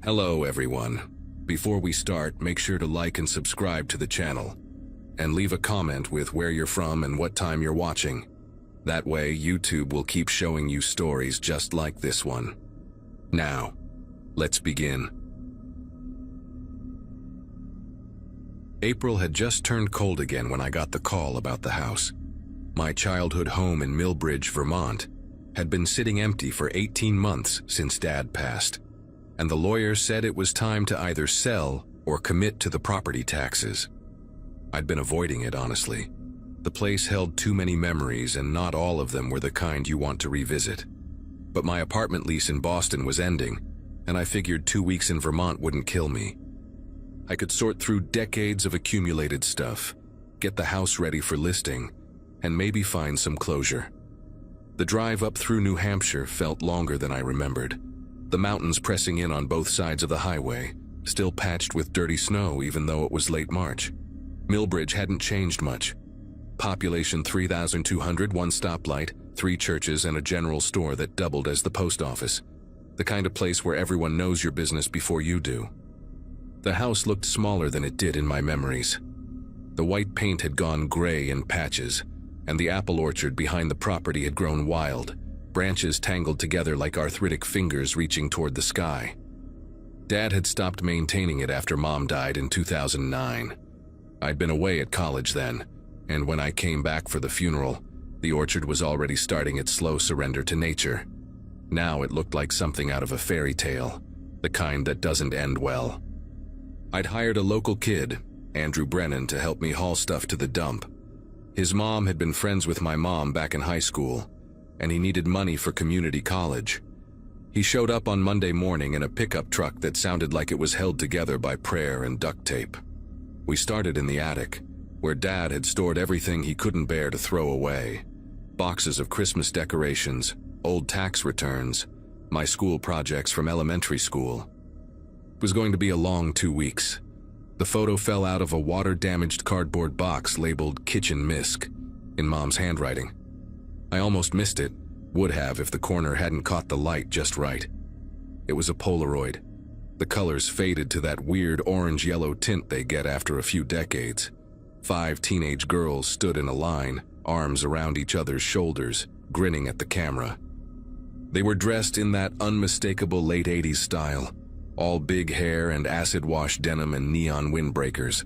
Hello everyone. Before we start, make sure to like and subscribe to the channel. And leave a comment with where you're from and what time you're watching. That way, YouTube will keep showing you stories just like this one. Now, let's begin. April had just turned cold again when I got the call about the house. My childhood home in Millbridge, Vermont, had been sitting empty for 18 months since Dad passed, and the lawyer said it was time to either sell or commit to the property taxes. I'd been avoiding it, honestly. The place held too many memories, and not all of them were the kind you want to revisit. But my apartment lease in Boston was ending, and I figured 2 weeks in Vermont wouldn't kill me. I could sort through decades of accumulated stuff, get the house ready for listing, and maybe find some closure. The drive up through New Hampshire felt longer than I remembered. The mountains pressing in on both sides of the highway, still patched with dirty snow even though it was late March. Millbridge hadn't changed much. Population 3,200, one stoplight, 3 churches, and a general store that doubled as the post office. The kind of place where everyone knows your business before you do. The house looked smaller than it did in my memories. The white paint had gone gray in patches, and the apple orchard behind the property had grown wild, branches tangled together like arthritic fingers reaching toward the sky. Dad had stopped maintaining it after Mom died in 2009. I'd been away at college then, and when I came back for the funeral, the orchard was already starting its slow surrender to nature. Now it looked like something out of a fairy tale, the kind that doesn't end well. I'd hired a local kid, Andrew Brennan, to help me haul stuff to the dump. His mom had been friends with my mom back in high school, and he needed money for community college. He showed up on Monday morning in a pickup truck that sounded like it was held together by prayer and duct tape. We started in the attic, where Dad had stored everything he couldn't bear to throw away. Boxes of Christmas decorations, old tax returns, my school projects from elementary school. It was going to be a long 2 weeks. The photo fell out of a water-damaged cardboard box labeled Kitchen Misc in Mom's handwriting. I almost missed it, would have if the corner hadn't caught the light just right. It was a Polaroid. The colors faded to that weird orange-yellow tint they get after a few decades. 5 teenage girls stood in a line, arms around each other's shoulders, grinning at the camera. They were dressed in that unmistakable late 80s style, all big hair and acid-wash denim and neon windbreakers.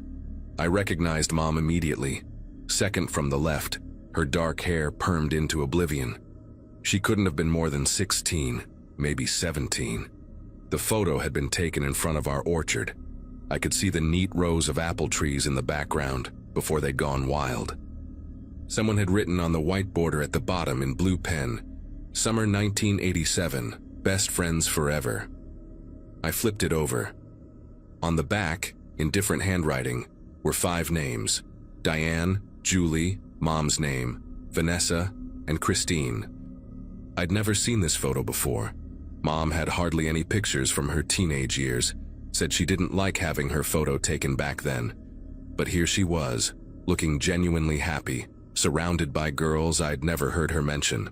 I recognized Mom immediately. Second from the left, her dark hair permed into oblivion. She couldn't have been more than 16, maybe 17. The photo had been taken in front of our orchard. I could see the neat rows of apple trees in the background before they'd gone wild. Someone had written on the white border at the bottom in blue pen, "Summer 1987, best friends forever." I flipped it over. On the back, in different handwriting, were 5 names: Diane, Julie, Mom's name, Vanessa, and Christine. I'd never seen this photo before. Mom had hardly any pictures from her teenage years, said she didn't like having her photo taken back then. But here she was, looking genuinely happy, surrounded by girls I'd never heard her mention.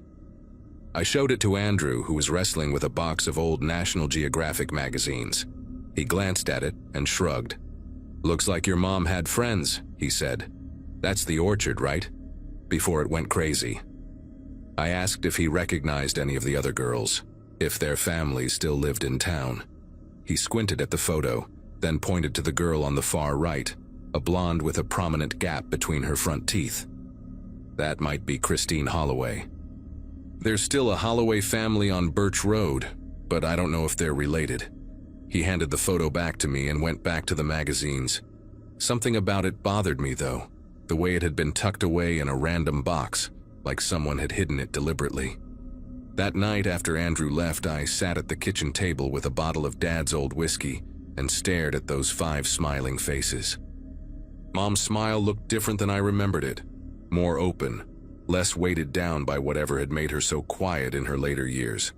I showed it to Andrew, who was wrestling with a box of old National Geographic magazines. He glanced at it and shrugged. "Looks like your mom had friends," he said. "That's the orchard, right?" Before it went crazy. I asked if he recognized any of the other girls, if their families still lived in town. He squinted at the photo, then pointed to the girl on the far right, a blonde with a prominent gap between her front teeth. That might be Christine Holloway. "There's still a Holloway family on Birch Road, but I don't know if they're related." He handed the photo back to me and went back to the magazines. Something about it bothered me, though, the way it had been tucked away in a random box, like someone had hidden it deliberately. That night after Andrew left, I sat at the kitchen table with a bottle of Dad's old whiskey and stared at those 5 smiling faces. Mom's smile looked different than I remembered it, more open, less weighted down by whatever had made her so quiet in her later years.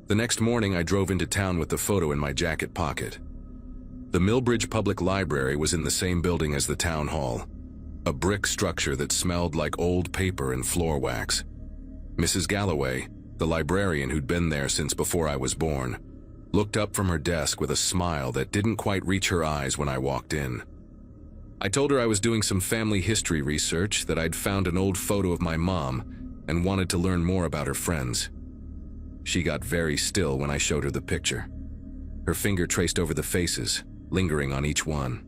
The next morning, I drove into town with the photo in my jacket pocket. The Millbridge Public Library was in the same building as the town hall, a brick structure that smelled like old paper and floor wax. Mrs. Galloway, the librarian who'd been there since before I was born, looked up from her desk with a smile that didn't quite reach her eyes when I walked in. I told her I was doing some family history research, that I'd found an old photo of my mom and wanted to learn more about her friends. She got very still when I showed her the picture. Her finger traced over the faces, lingering on each one.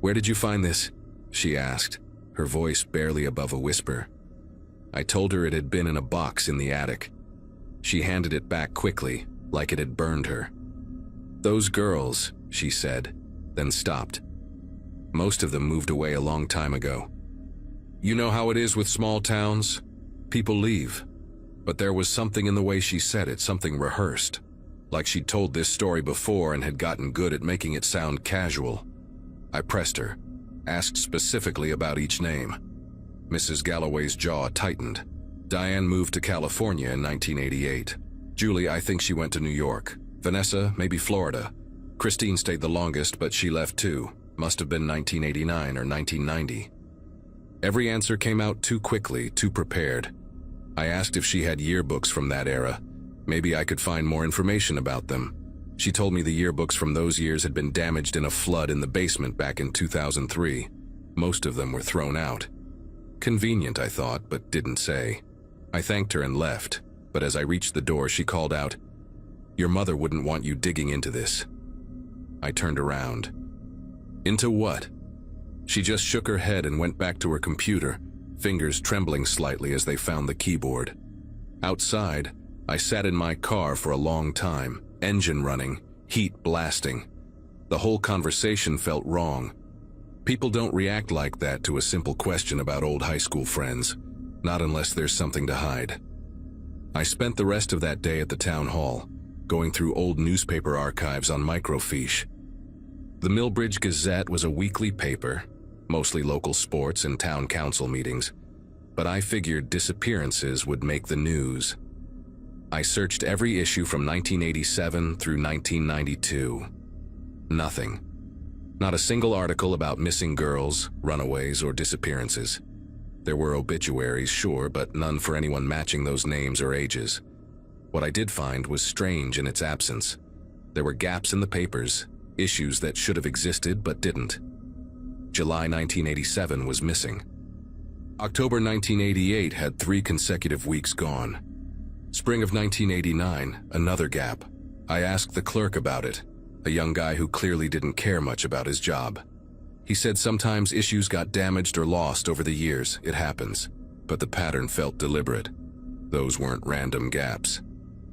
"Where did you find this?" she asked, her voice barely above a whisper. I told her it had been in a box in the attic. She handed it back quickly, like it had burned her. "Those girls," she said, then stopped. "Most of them moved away a long time ago. You know how it is with small towns? People leave." But there was something in the way she said it, something rehearsed, like she'd told this story before and had gotten good at making it sound casual. I pressed her, asked specifically about each name. Mrs. Galloway's jaw tightened. "Diane moved to California in 1988. Julie, I think she went to New York. Vanessa, maybe Florida. Christine stayed the longest, but she left too. Must have been 1989 or 1990. Every answer came out too quickly, too prepared. I asked if she had yearbooks from that era. Maybe I could find more information about them. She told me the yearbooks from those years had been damaged in a flood in the basement back in 2003. Most of them were thrown out. Convenient, I thought, but didn't say. I thanked her and left, but as I reached the door, she called out, "Your mother wouldn't want you digging into this." I turned around. "Into what?" She just shook her head and went back to her computer, fingers trembling slightly as they found the keyboard. Outside, I sat in my car for a long time, engine running, heat blasting. The whole conversation felt wrong. People don't react like that to a simple question about old high school friends, not unless there's something to hide. I spent the rest of that day at the town hall, going through old newspaper archives on microfiche. The Millbridge Gazette was a weekly paper, mostly local sports and town council meetings, but I figured disappearances would make the news. I searched every issue from 1987 through 1992. Nothing. Not a single article about missing girls, runaways, or disappearances. There were obituaries, sure, but none for anyone matching those names or ages. What I did find was strange in its absence. There were gaps in the papers, issues that should have existed but didn't. July 1987 was missing. October 1988 had 3 consecutive weeks gone. Spring of 1989, another gap. I asked the clerk about it, a young guy who clearly didn't care much about his job. He said sometimes issues got damaged or lost over the years, it happens, but the pattern felt deliberate. Those weren't random gaps.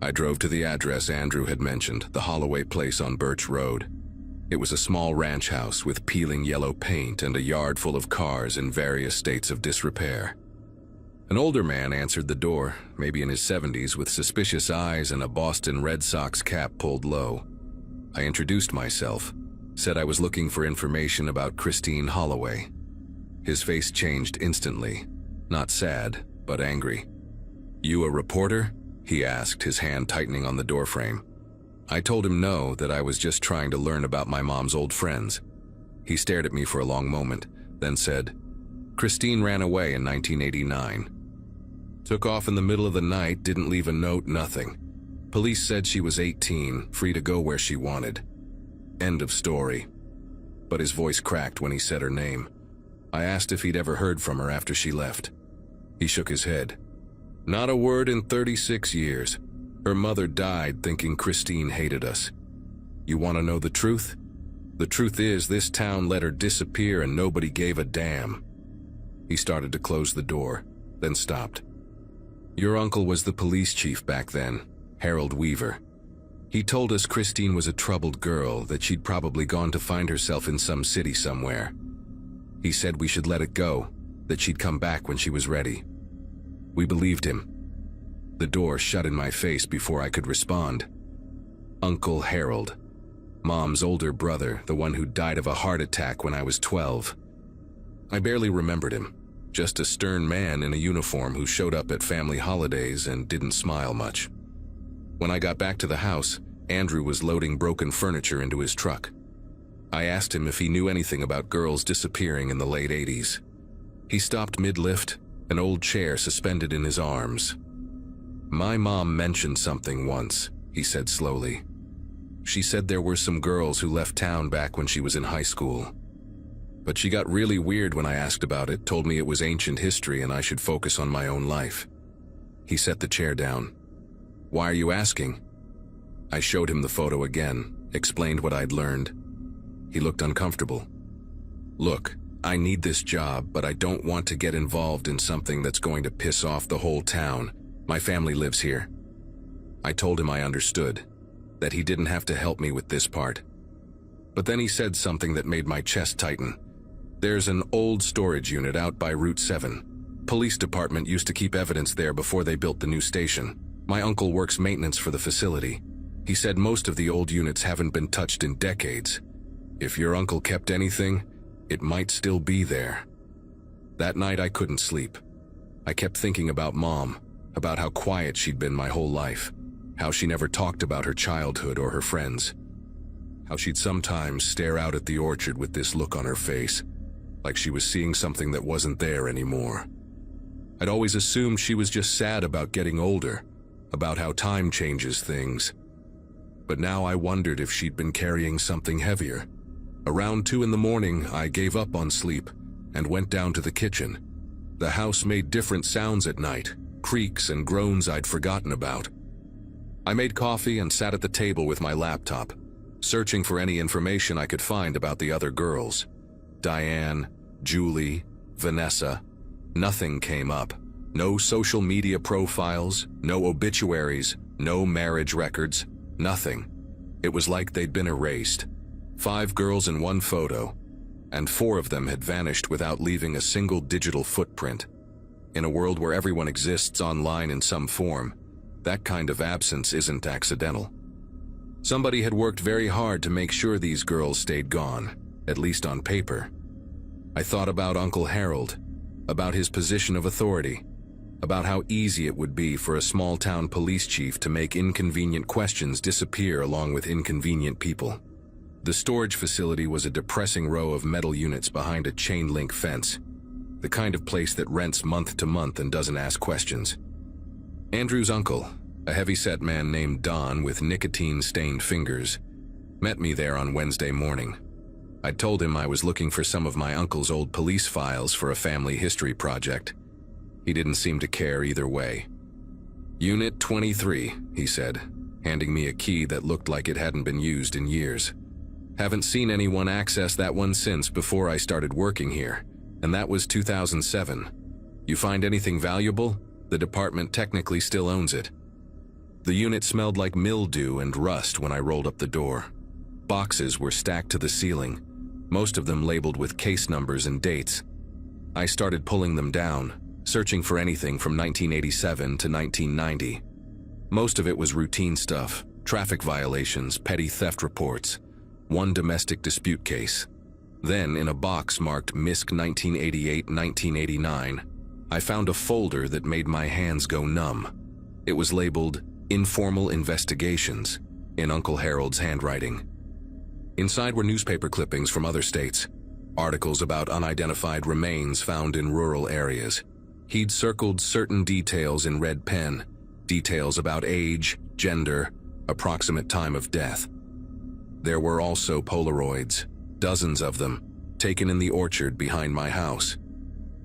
I drove to the address Andrew had mentioned, the Holloway place on Birch Road. It was a small ranch house with peeling yellow paint and a yard full of cars in various states of disrepair. An older man answered the door, maybe in his 70s, with suspicious eyes and a Boston Red Sox cap pulled low. I introduced myself, said I was looking for information about Christine Holloway. His face changed instantly, not sad, but angry. "You a reporter?" he asked, his hand tightening on the doorframe. I told him no, that I was just trying to learn about my mom's old friends. He stared at me for a long moment, then said, "Christine ran away in 1989. Took off in the middle of the night, didn't leave a note, nothing. Police said she was 18, free to go where she wanted. End of story." But his voice cracked when he said her name. I asked if he'd ever heard from her after she left. He shook his head. "Not a word in 36 years. Her mother died thinking Christine hated us. You want to know the truth? The truth is this town let her disappear and nobody gave a damn." He started to close the door, then stopped. "Your uncle was the police chief back then, Harold Weaver. He told us Christine was a troubled girl, that she'd probably gone to find herself in some city somewhere. He said we should let it go, that she'd come back when she was ready. We believed him." The door shut in my face before I could respond. Uncle Harold. Mom's older brother, the one who died of a heart attack when I was 12. I barely remembered him, just a stern man in a uniform who showed up at family holidays and didn't smile much. When I got back to the house, Andrew was loading broken furniture into his truck. I asked him if he knew anything about girls disappearing in the late 80s. He stopped mid-lift, an old chair suspended in his arms. "My mom mentioned something once," he said slowly. She said there were some girls who left town back when she was in high school. But she got really weird when I asked about it, told me it was ancient history and I should focus on my own life. He set the chair down. Why are you asking? I showed him the photo again, explained what I'd learned. He looked uncomfortable. Look, I need this job, but I don't want to get involved in something that's going to piss off the whole town. My family lives here. I told him I understood, that he didn't have to help me with this part. But then he said something that made my chest tighten. There's an old storage unit out by Route 7. Police department used to keep evidence there before they built the new station. My uncle works maintenance for the facility. He said most of the old units haven't been touched in decades. If your uncle kept anything, it might still be there. That night I couldn't sleep. I kept thinking about Mom, about how quiet she'd been my whole life, how she never talked about her childhood or her friends, how she'd sometimes stare out at the orchard with this look on her face, like she was seeing something that wasn't there anymore. I'd always assumed she was just sad about getting older, about how time changes things. But now I wondered if she'd been carrying something heavier. Around 2 in the morning, I gave up on sleep and went down to the kitchen. The house made different sounds at night, creaks and groans I'd forgotten about. I made coffee and sat at the table with my laptop, searching for any information I could find about the other girls. Diane, Julie, Vanessa. Nothing came up. No social media profiles, no obituaries, no marriage records, nothing. It was like they'd been erased. 5 girls in one photo, and 4 of them had vanished without leaving a single digital footprint. In a world where everyone exists online in some form, that kind of absence isn't accidental. Somebody had worked very hard to make sure these girls stayed gone, at least on paper. I thought about Uncle Harold, about his position of authority, about how easy it would be for a small-town police chief to make inconvenient questions disappear along with inconvenient people. The storage facility was a depressing row of metal units behind a chain-link fence, the kind of place that rents month to month and doesn't ask questions. Andrew's uncle, a heavy-set man named Don with nicotine-stained fingers, met me there on Wednesday morning. I'd told him I was looking for some of my uncle's old police files for a family history project. He didn't seem to care either way. "Unit 23, he said, handing me a key that looked like it hadn't been used in years. "Haven't seen anyone access that one since before I started working here, and that was 2007. You find anything valuable? The department technically still owns it." The unit smelled like mildew and rust when I rolled up the door. Boxes were stacked to the ceiling, most of them labeled with case numbers and dates. I started pulling them down, searching for anything from 1987 to 1990. Most of it was routine stuff, traffic violations, petty theft reports, one domestic dispute case. Then, in a box marked MISC 1988-1989, I found a folder that made my hands go numb. It was labeled Informal Investigations, in Uncle Harold's handwriting. Inside were newspaper clippings from other states, articles about unidentified remains found in rural areas. He'd circled certain details in red pen, details about age, gender, approximate time of death. There were also Polaroids, dozens of them, taken in the orchard behind my house.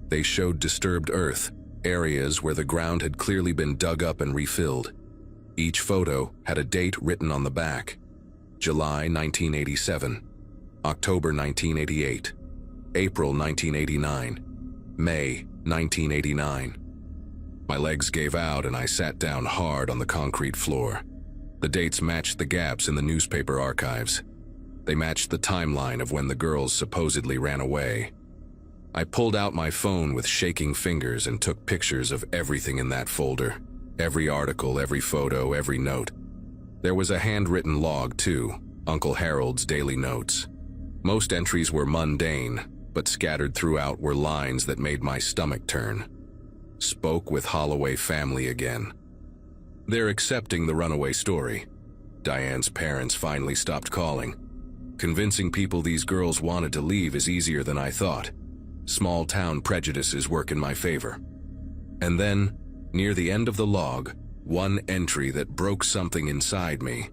They showed disturbed earth, areas where the ground had clearly been dug up and refilled. Each photo had a date written on the back: July 1987, October 1988, April 1989, May 1989. My legs gave out and I sat down hard on the concrete floor. The dates matched the gaps in the newspaper archives. They matched the timeline of when the girls supposedly ran away. I pulled out my phone with shaking fingers and took pictures of everything in that folder. Every article, every photo, every note. There was a handwritten log too, Uncle Harold's daily notes. Most entries were mundane, but scattered throughout were lines that made my stomach turn. Spoke with Holloway family again. They're accepting the runaway story. Diane's parents finally stopped calling. Convincing people these girls wanted to leave is easier than I thought. Small-town prejudices work in my favor. And then, near the end of the log, one entry that broke something inside me.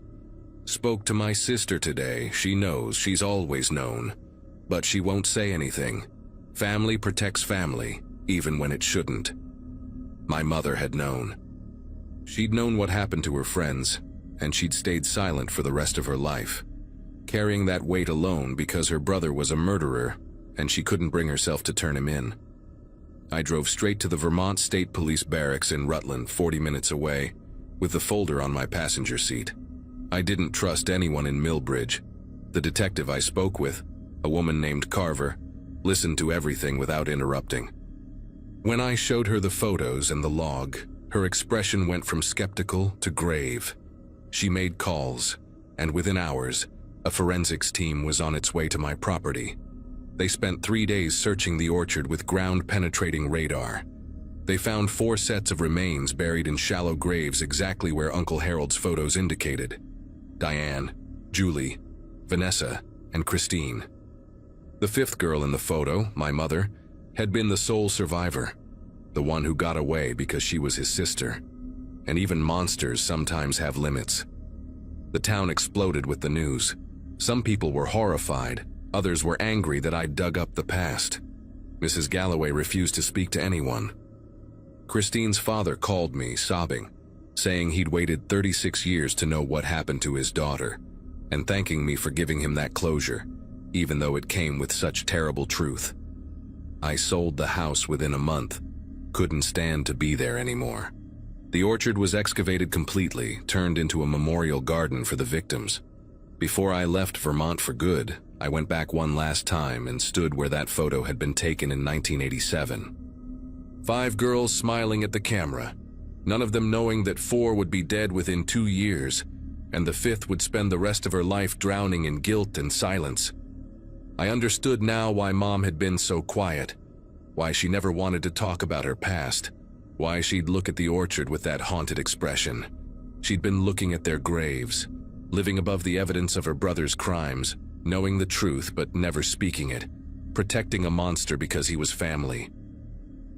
Spoke to my sister today. She knows, she's always known. But she won't say anything. Family protects family, even when it shouldn't. My mother had known. She'd known what happened to her friends, and she'd stayed silent for the rest of her life, carrying that weight alone because her brother was a murderer, and she couldn't bring herself to turn him in. I drove straight to the Vermont State Police Barracks in Rutland, 40 minutes away, with the folder on my passenger seat. I didn't trust anyone in Millbridge. The detective I spoke with, a woman named Carver, listened to everything without interrupting. When I showed her the photos and the log, her expression went from skeptical to grave. She made calls, and within hours, a forensics team was on its way to my property. They spent 3 days searching the orchard with ground-penetrating radar. They found 4 sets of remains buried in shallow graves exactly where Uncle Harold's photos indicated. Diane, Julie, Vanessa, and Christine. The 5th girl in the photo, my mother, had been the sole survivor, the one who got away because she was his sister. And even monsters sometimes have limits. The town exploded with the news. Some people were horrified, others were angry that I'd dug up the past. Mrs. Galloway refused to speak to anyone. Christine's father called me, sobbing, saying he'd waited 36 years to know what happened to his daughter, and thanking me for giving him that closure, even though it came with such terrible truth. I sold the house within a month, couldn't stand to be there anymore. The orchard was excavated completely, turned into a memorial garden for the victims. Before I left Vermont for good, I went back one last time and stood where that photo had been taken in 1987. 5 girls smiling at the camera, none of them knowing that 4 would be dead within 2 years, and the 5th would spend the rest of her life drowning in guilt and silence. I understood now why Mom had been so quiet, why she never wanted to talk about her past, why she'd look at the orchard with that haunted expression. She'd been looking at their graves, living above the evidence of her brother's crimes, knowing the truth but never speaking it, protecting a monster because he was family.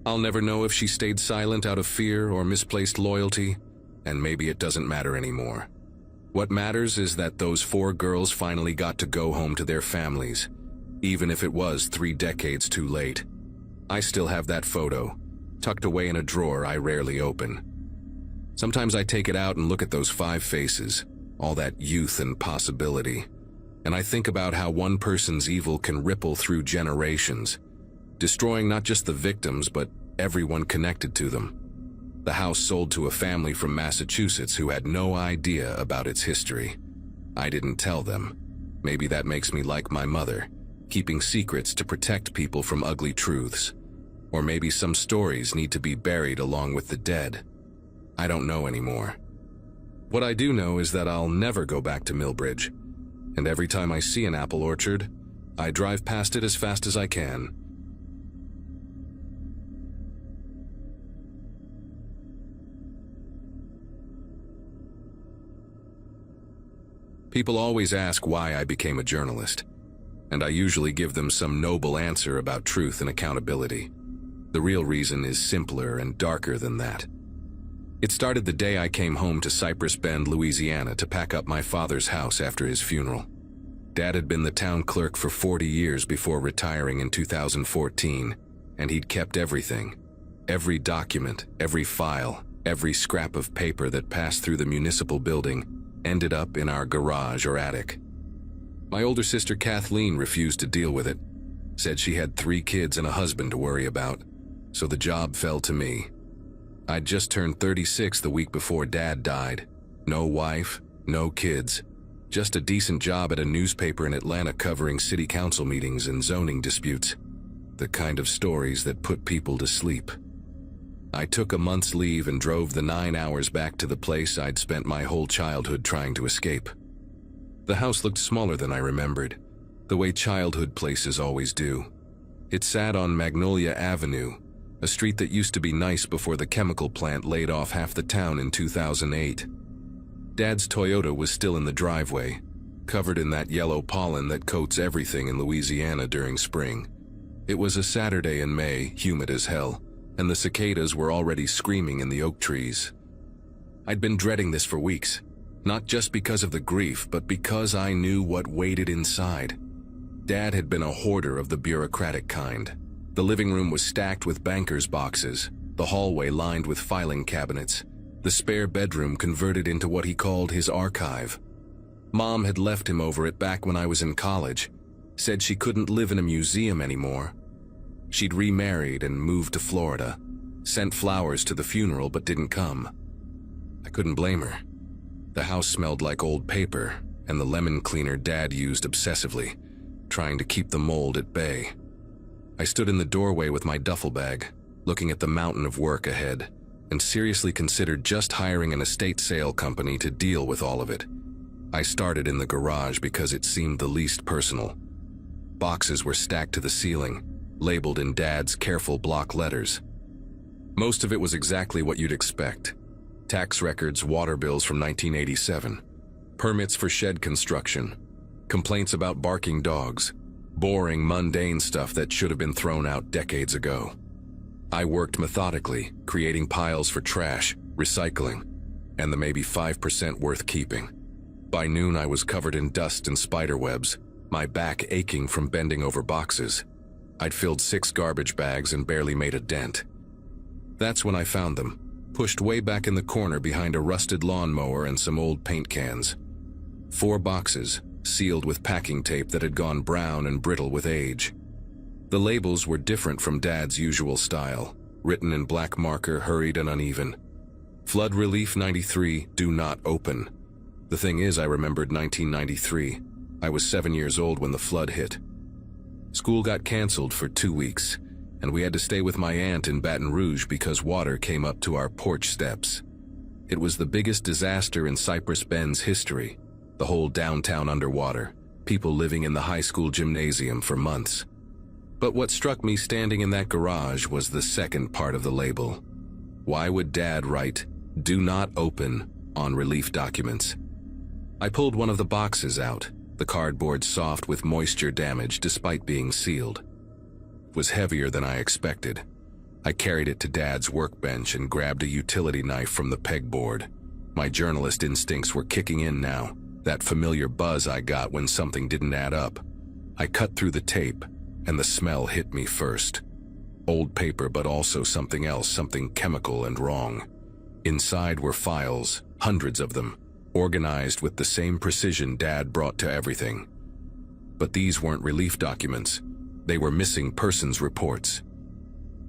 I'll never know if she stayed silent out of fear or misplaced loyalty, and maybe it doesn't matter anymore. What matters is that those 4 girls finally got to go home to their families, even if it was 3 decades too late. I still have that photo, tucked away in a drawer I rarely open. Sometimes I take it out and look at those 5 faces, all that youth and possibility, and I think about how one person's evil can ripple through generations, destroying not just the victims but everyone connected to them. The house sold to a family from Massachusetts who had no idea about its history. I didn't tell them. Maybe that makes me like my mother, keeping secrets to protect people from ugly truths. Or maybe some stories need to be buried along with the dead. I don't know anymore. What I do know is that I'll never go back to Millbridge, and every time I see an apple orchard, I drive past it as fast as I can. People always ask why I became a journalist, and I usually give them some noble answer about truth and accountability. The real reason is simpler and darker than that. It started the day I came home to Cypress Bend, Louisiana to pack up my father's house after his funeral. Dad had been the town clerk for 40 years before retiring in 2014, and he'd kept everything. Every document, every file, every scrap of paper that passed through the municipal building ended up in our garage or attic. My older sister Kathleen refused to deal with it, said she had 3 kids and a husband to worry about, so the job fell to me. I'd just turned 36 the week before Dad died. No wife, no kids, just a decent job at a newspaper in Atlanta covering city council meetings and zoning disputes, the kind of stories that put people to sleep. I took a month's leave and drove the 9 hours back to the place I'd spent my whole childhood trying to escape. The house looked smaller than I remembered, the way childhood places always do. It sat on Magnolia Avenue, a street that used to be nice before the chemical plant laid off half the town in 2008. Dad's Toyota was still in the driveway, covered in that yellow pollen that coats everything in Louisiana during spring. It was a Saturday in May, humid as hell, and the cicadas were already screaming in the oak trees. I'd been dreading this for weeks. Not just because of the grief, but because I knew what waited inside. Dad had been a hoarder of the bureaucratic kind. The living room was stacked with banker's boxes, the hallway lined with filing cabinets, the spare bedroom converted into what he called his archive. Mom had left him over it back when I was in college, said she couldn't live in a museum anymore. She'd remarried and moved to Florida, sent flowers to the funeral but didn't come. I couldn't blame her. The house smelled like old paper and the lemon cleaner Dad used obsessively, trying to keep the mold at bay. I stood in the doorway with my duffel bag, looking at the mountain of work ahead, and seriously considered just hiring an estate sale company to deal with all of it. I started in the garage because it seemed the least personal. Boxes were stacked to the ceiling, labeled in Dad's careful block letters. Most of it was exactly what you'd expect. Tax records, water bills from 1987, permits for shed construction, complaints about barking dogs, boring, mundane stuff that should have been thrown out decades ago. I worked methodically, creating piles for trash, recycling, and the maybe 5% worth keeping. By noon, I was covered in dust and spider webs, my back aching from bending over boxes. I'd filled 6 garbage bags and barely made a dent. That's when I found them, pushed way back in the corner behind a rusted lawnmower and some old paint cans. 4 boxes, sealed with packing tape that had gone brown and brittle with age. The labels were different from Dad's usual style, written in black marker, hurried and uneven. Flood Relief 93, do not open. The thing is, I remembered 1993. I was 7 years old when the flood hit. School got canceled for 2 weeks, and we had to stay with my aunt in Baton Rouge because water came up to our porch steps. It was the biggest disaster in Cypress Bend's history. The whole downtown underwater, people living in the high school gymnasium for months. But what struck me standing in that garage was the second part of the label. Why would Dad write, "Do not open," on relief documents? I pulled one of the boxes out, the cardboard soft with moisture damage despite being sealed. It was heavier than I expected. I carried it to Dad's workbench and grabbed a utility knife from the pegboard. My journalist instincts were kicking in now. That familiar buzz I got when something didn't add up. I cut through the tape, and the smell hit me first. Old paper, but also something else, something chemical and wrong. Inside were files, hundreds of them, organized with the same precision Dad brought to everything. But these weren't relief documents. They were missing persons reports.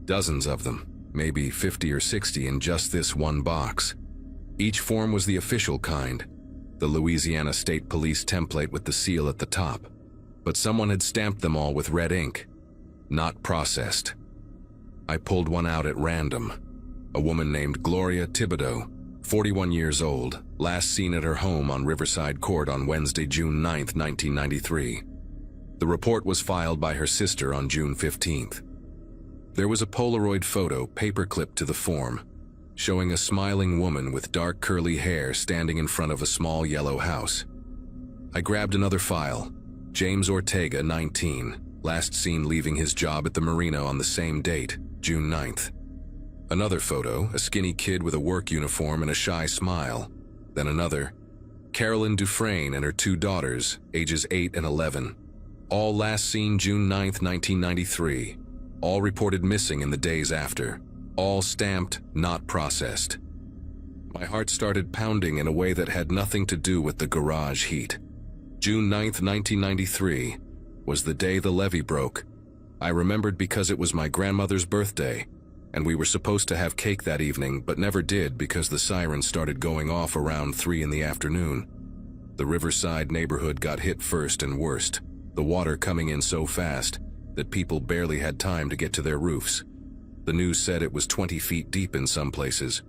Dozens of them, maybe 50 or 60 in just this one box. Each form was the official kind, the Louisiana State Police template with the seal at the top, but someone had stamped them all with red ink. Not processed. I pulled one out at random. A woman named Gloria Thibodeau, 41 years old, last seen at her home on Riverside Court on Wednesday, June 9, 1993. The report was filed by her sister on June 15th. There was a Polaroid photo paperclipped to the form, showing a smiling woman with dark curly hair standing in front of a small yellow house. I grabbed another file. James Ortega, 19, last seen leaving his job at the marina on the same date, June 9th. Another photo, a skinny kid with a work uniform and a shy smile. Then another, Carolyn Dufresne and her 2 daughters, ages 8 and 11. All last seen June 9th, 1993. All reported missing in the days after. All stamped, not processed. My heart started pounding in a way that had nothing to do with the garage heat. June 9th, 1993 was the day the levee broke. I remembered because it was my grandmother's birthday, and we were supposed to have cake that evening but never did because the sirens started going off around 3 in the afternoon. The Riverside neighborhood got hit first and worst, the water coming in so fast that people barely had time to get to their roofs. The news said it was 20 feet deep in some places.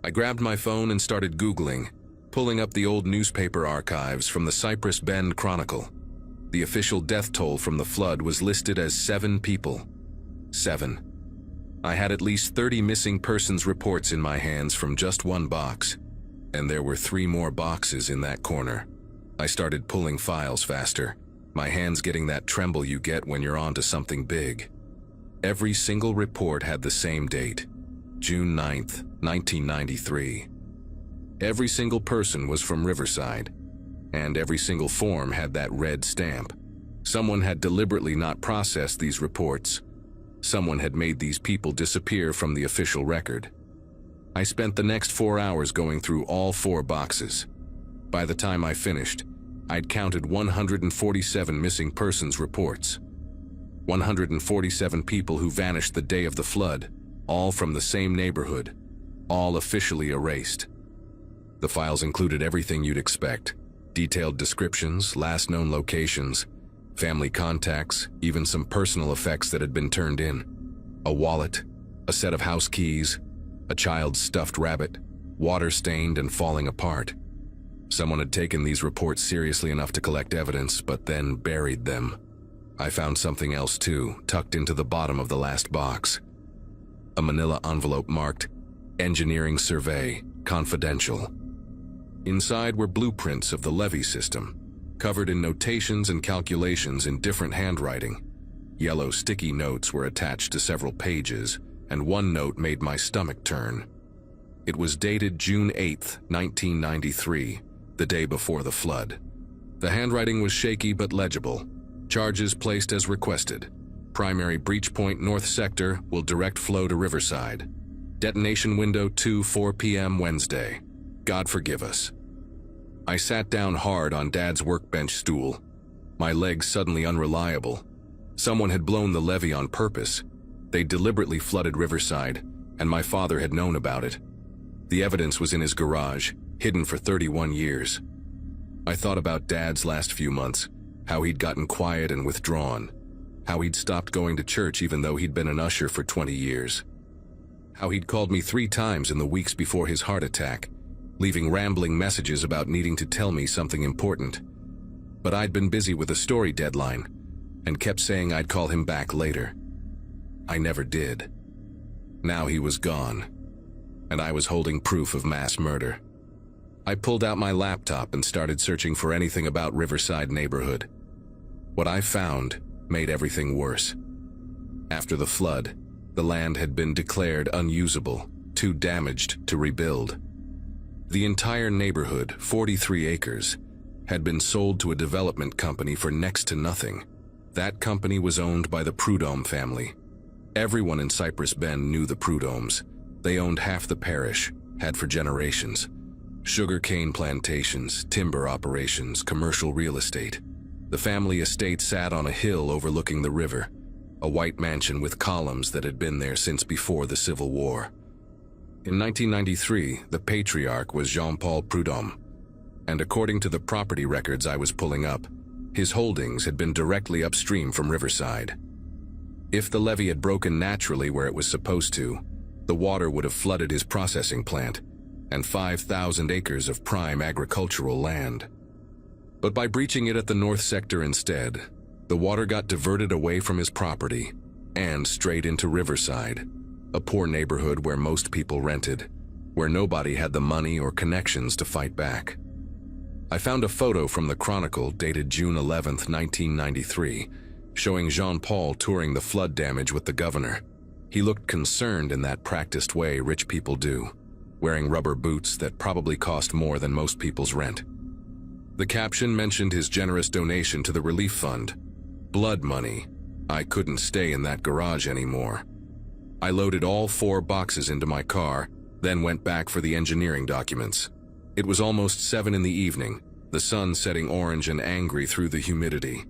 I grabbed my phone and started Googling, pulling up the old newspaper archives from the Cypress Bend Chronicle. The official death toll from the flood was listed as 7 people. 7. I had at least 30 missing persons reports in my hands from just one box, and there were 3 more boxes in that corner. I started pulling files faster, my hands getting that tremble you get when you're onto something big. Every single report had the same date, June 9th, 1993. Every single person was from Riverside, and every single form had that red stamp. Someone had deliberately not processed these reports. Someone had made these people disappear from the official record. I spent the next 4 hours going through all 4 boxes. By the time I finished, I'd counted 147 missing persons reports. 147 people who vanished the day of the flood, all from the same neighborhood, all officially erased. The files included everything you'd expect: detailed descriptions, last known locations, family contacts, even some personal effects that had been turned in. A wallet, a set of house keys, a child's stuffed rabbit, water-stained and falling apart. Someone had taken these reports seriously enough to collect evidence, but then buried them. I found something else too, tucked into the bottom of the last box. A manila envelope marked, "Engineering Survey, Confidential." Inside were blueprints of the levee system, covered in notations and calculations in different handwriting. Yellow sticky notes were attached to several pages, and one note made my stomach turn. It was dated June 8, 1993, the day before the flood. The handwriting was shaky but legible. Charges placed as requested. Primary breach point north sector will direct flow to Riverside. Detonation window 2:04 p.m. Wednesday. God forgive us. I sat down hard on Dad's workbench stool, my legs suddenly unreliable. Someone had blown the levee on purpose. They deliberately flooded Riverside, and my father had known about it. The evidence was in his garage, hidden for 31 years. I thought about Dad's last few months, how he'd gotten quiet and withdrawn, how he'd stopped going to church even though he'd been an usher for 20 years, how he'd called me 3 times in the weeks before his heart attack, leaving rambling messages about needing to tell me something important. But I'd been busy with a story deadline and kept saying I'd call him back later. I never did. Now he was gone, and I was holding proof of mass murder. I pulled out my laptop and started searching for anything about Riverside neighborhood. What I found made everything worse. After the flood, the land had been declared unusable, too damaged to rebuild. The entire neighborhood, 43 acres, had been sold to a development company for next to nothing. That company was owned by the Prudhomme family. Everyone in Cypress Bend knew the Prudhommes. They owned half the parish, had for generations. Sugarcane plantations, timber operations, commercial real estate. The family estate sat on a hill overlooking the river, a white mansion with columns that had been there since before the Civil War. In 1993, the patriarch was Jean-Paul Prudhomme, and according to the property records I was pulling up, his holdings had been directly upstream from Riverside. If the levee had broken naturally where it was supposed to, the water would have flooded his processing plant and 5,000 acres of prime agricultural land. But by breaching it at the north sector instead, the water got diverted away from his property and straight into Riverside, a poor neighborhood where most people rented, where nobody had the money or connections to fight back. I found a photo from the Chronicle dated June 11, 1993, showing Jean-Paul touring the flood damage with the governor. He looked concerned in that practiced way rich people do, wearing rubber boots that probably cost more than most people's rent. The caption mentioned his generous donation to the relief fund. Blood money. I couldn't stay in that garage anymore. I loaded all 4 boxes into my car, then went back for the engineering documents. It was almost 7 in the evening, the sun setting orange and angry through the humidity.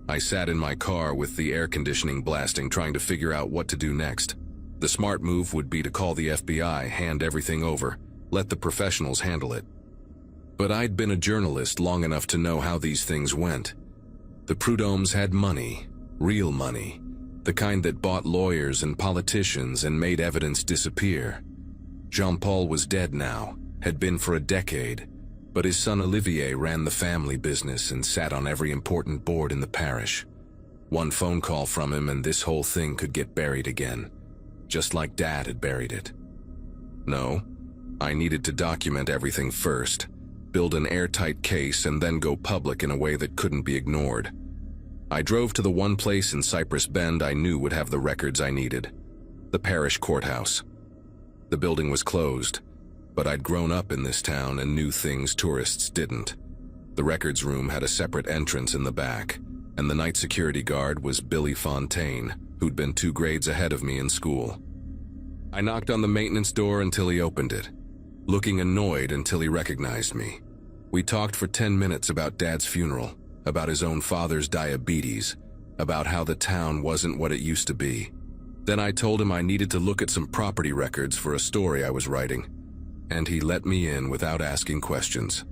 I sat in my car with the air conditioning blasting, trying to figure out what to do next. The smart move would be to call the FBI, hand everything over, let the professionals handle it. But I'd been a journalist long enough to know how these things went. The Prudhommes had money, real money, the kind that bought lawyers and politicians and made evidence disappear. Jean-Paul was dead now, had been for a decade, but his son Olivier ran the family business and sat on every important board in the parish. One phone call from him and this whole thing could get buried again, just like Dad had buried it. No, I needed to document everything first, build an airtight case, and then go public in a way that couldn't be ignored. I drove to the one place in Cypress Bend I knew would have the records I needed, the parish courthouse. The building was closed, but I'd grown up in this town and knew things tourists didn't. The records room had a separate entrance in the back, and the night security guard was Billy Fontaine, who'd been 2 grades ahead of me in school. I knocked on the maintenance door until he opened it, looking annoyed until he recognized me. We talked for 10 minutes about Dad's funeral, about his own father's diabetes, about how the town wasn't what it used to be. Then I told him I needed to look at some property records for a story I was writing, and he let me in without asking questions.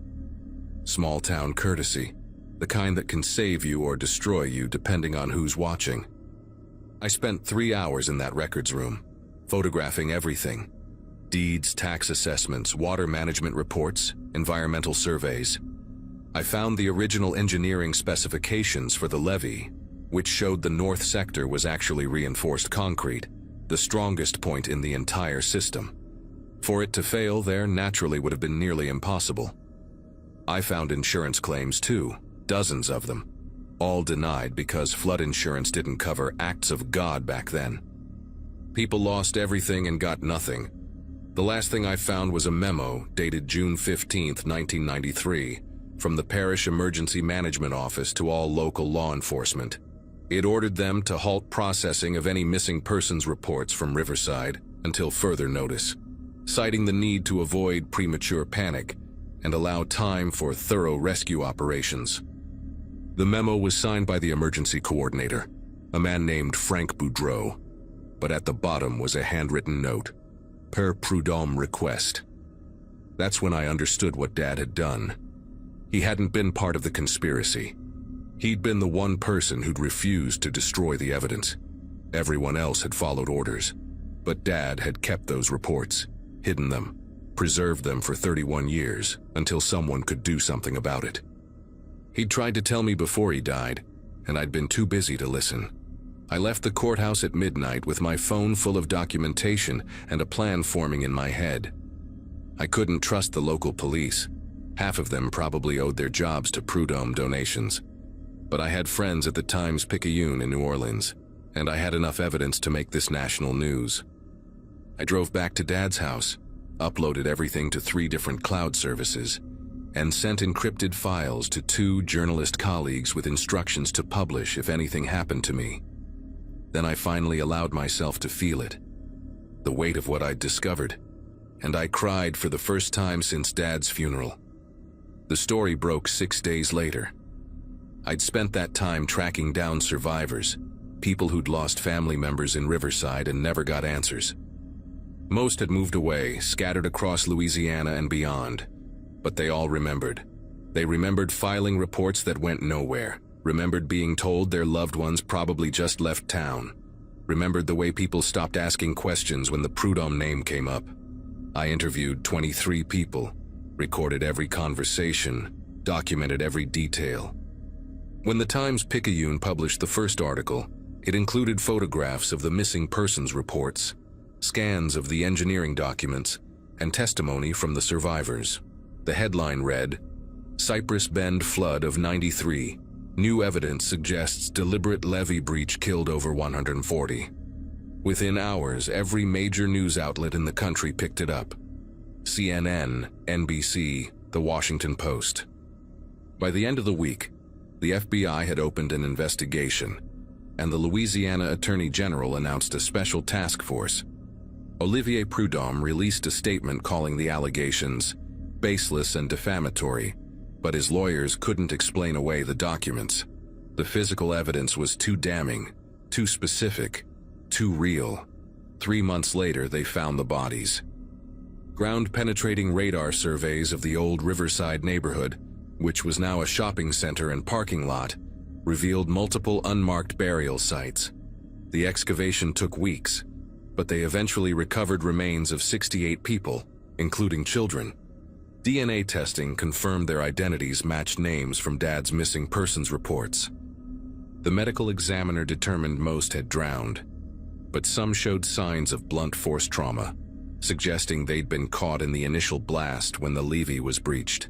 Small town courtesy, the kind that can save you or destroy you depending on who's watching. I spent 3 hours in that records room, photographing everything: deeds, tax assessments, water management reports, environmental surveys. I found the original engineering specifications for the levee, which showed the north sector was actually reinforced concrete, the strongest point in the entire system. For it to fail there naturally would have been nearly impossible. I found insurance claims too, dozens of them, all denied because flood insurance didn't cover acts of God back then. People lost everything and got nothing. The last thing I found was a memo dated June 15, 1993, from the Parish Emergency Management Office to all local law enforcement. It ordered them to halt processing of any missing persons reports from Riverside until further notice, citing the need to avoid premature panic and allow time for thorough rescue operations. The memo was signed by the emergency coordinator, a man named Frank Boudreau, but at the bottom was a handwritten note: per prud'homme request. That's when I understood what Dad had done. He hadn't been part of the conspiracy. He'd been the one person who'd refused to destroy the evidence. Everyone else had followed orders, but Dad had kept those reports, hidden them, preserved them for 31 years until someone could do something about it. He'd tried to tell me before he died, and I'd been too busy to listen. I left the courthouse at midnight with my phone full of documentation and a plan forming in my head. I couldn't trust the local police. Half of them probably owed their jobs to Prud'homme donations. But I had friends at the Times-Picayune in New Orleans, and I had enough evidence to make this national news. I drove back to Dad's house, uploaded everything to 3 different cloud services, and sent encrypted files to 2 journalist colleagues with instructions to publish if anything happened to me. Then I finally allowed myself to feel it, the weight of what I'd discovered, and I cried for the first time since Dad's funeral. The story broke 6 days later. I'd spent that time tracking down survivors, people who'd lost family members in Riverside and never got answers. Most had moved away, scattered across Louisiana and beyond, but they all remembered. They remembered filing reports that went nowhere, remembered being told their loved ones probably just left town, remembered the way people stopped asking questions when the Prud'homme name came up. I interviewed 23 people, recorded every conversation, documented every detail. When the Times-Picayune published the first article, it included photographs of the missing persons reports, scans of the engineering documents, and testimony from the survivors. The headline read, "Cypress Bend flood of '93. New evidence suggests deliberate levee breach killed over 140. Within hours, every major news outlet in the country picked it up. CNN, NBC, The Washington Post. By the end of the week, the FBI had opened an investigation, and the Louisiana Attorney General announced a special task force. Olivier Prud'homme released a statement calling the allegations baseless and defamatory, but his lawyers couldn't explain away the documents. The physical evidence was too damning, too specific, too real. 3 months later, they found the bodies. Ground-penetrating radar surveys of the old Riverside neighborhood, which was now a shopping center and parking lot, revealed multiple unmarked burial sites. The excavation took weeks, but they eventually recovered remains of 68 people, including children. DNA testing confirmed their identities matched names from Dad's missing persons reports. The medical examiner determined most had drowned, but some showed signs of blunt force trauma, suggesting they'd been caught in the initial blast when the levee was breached.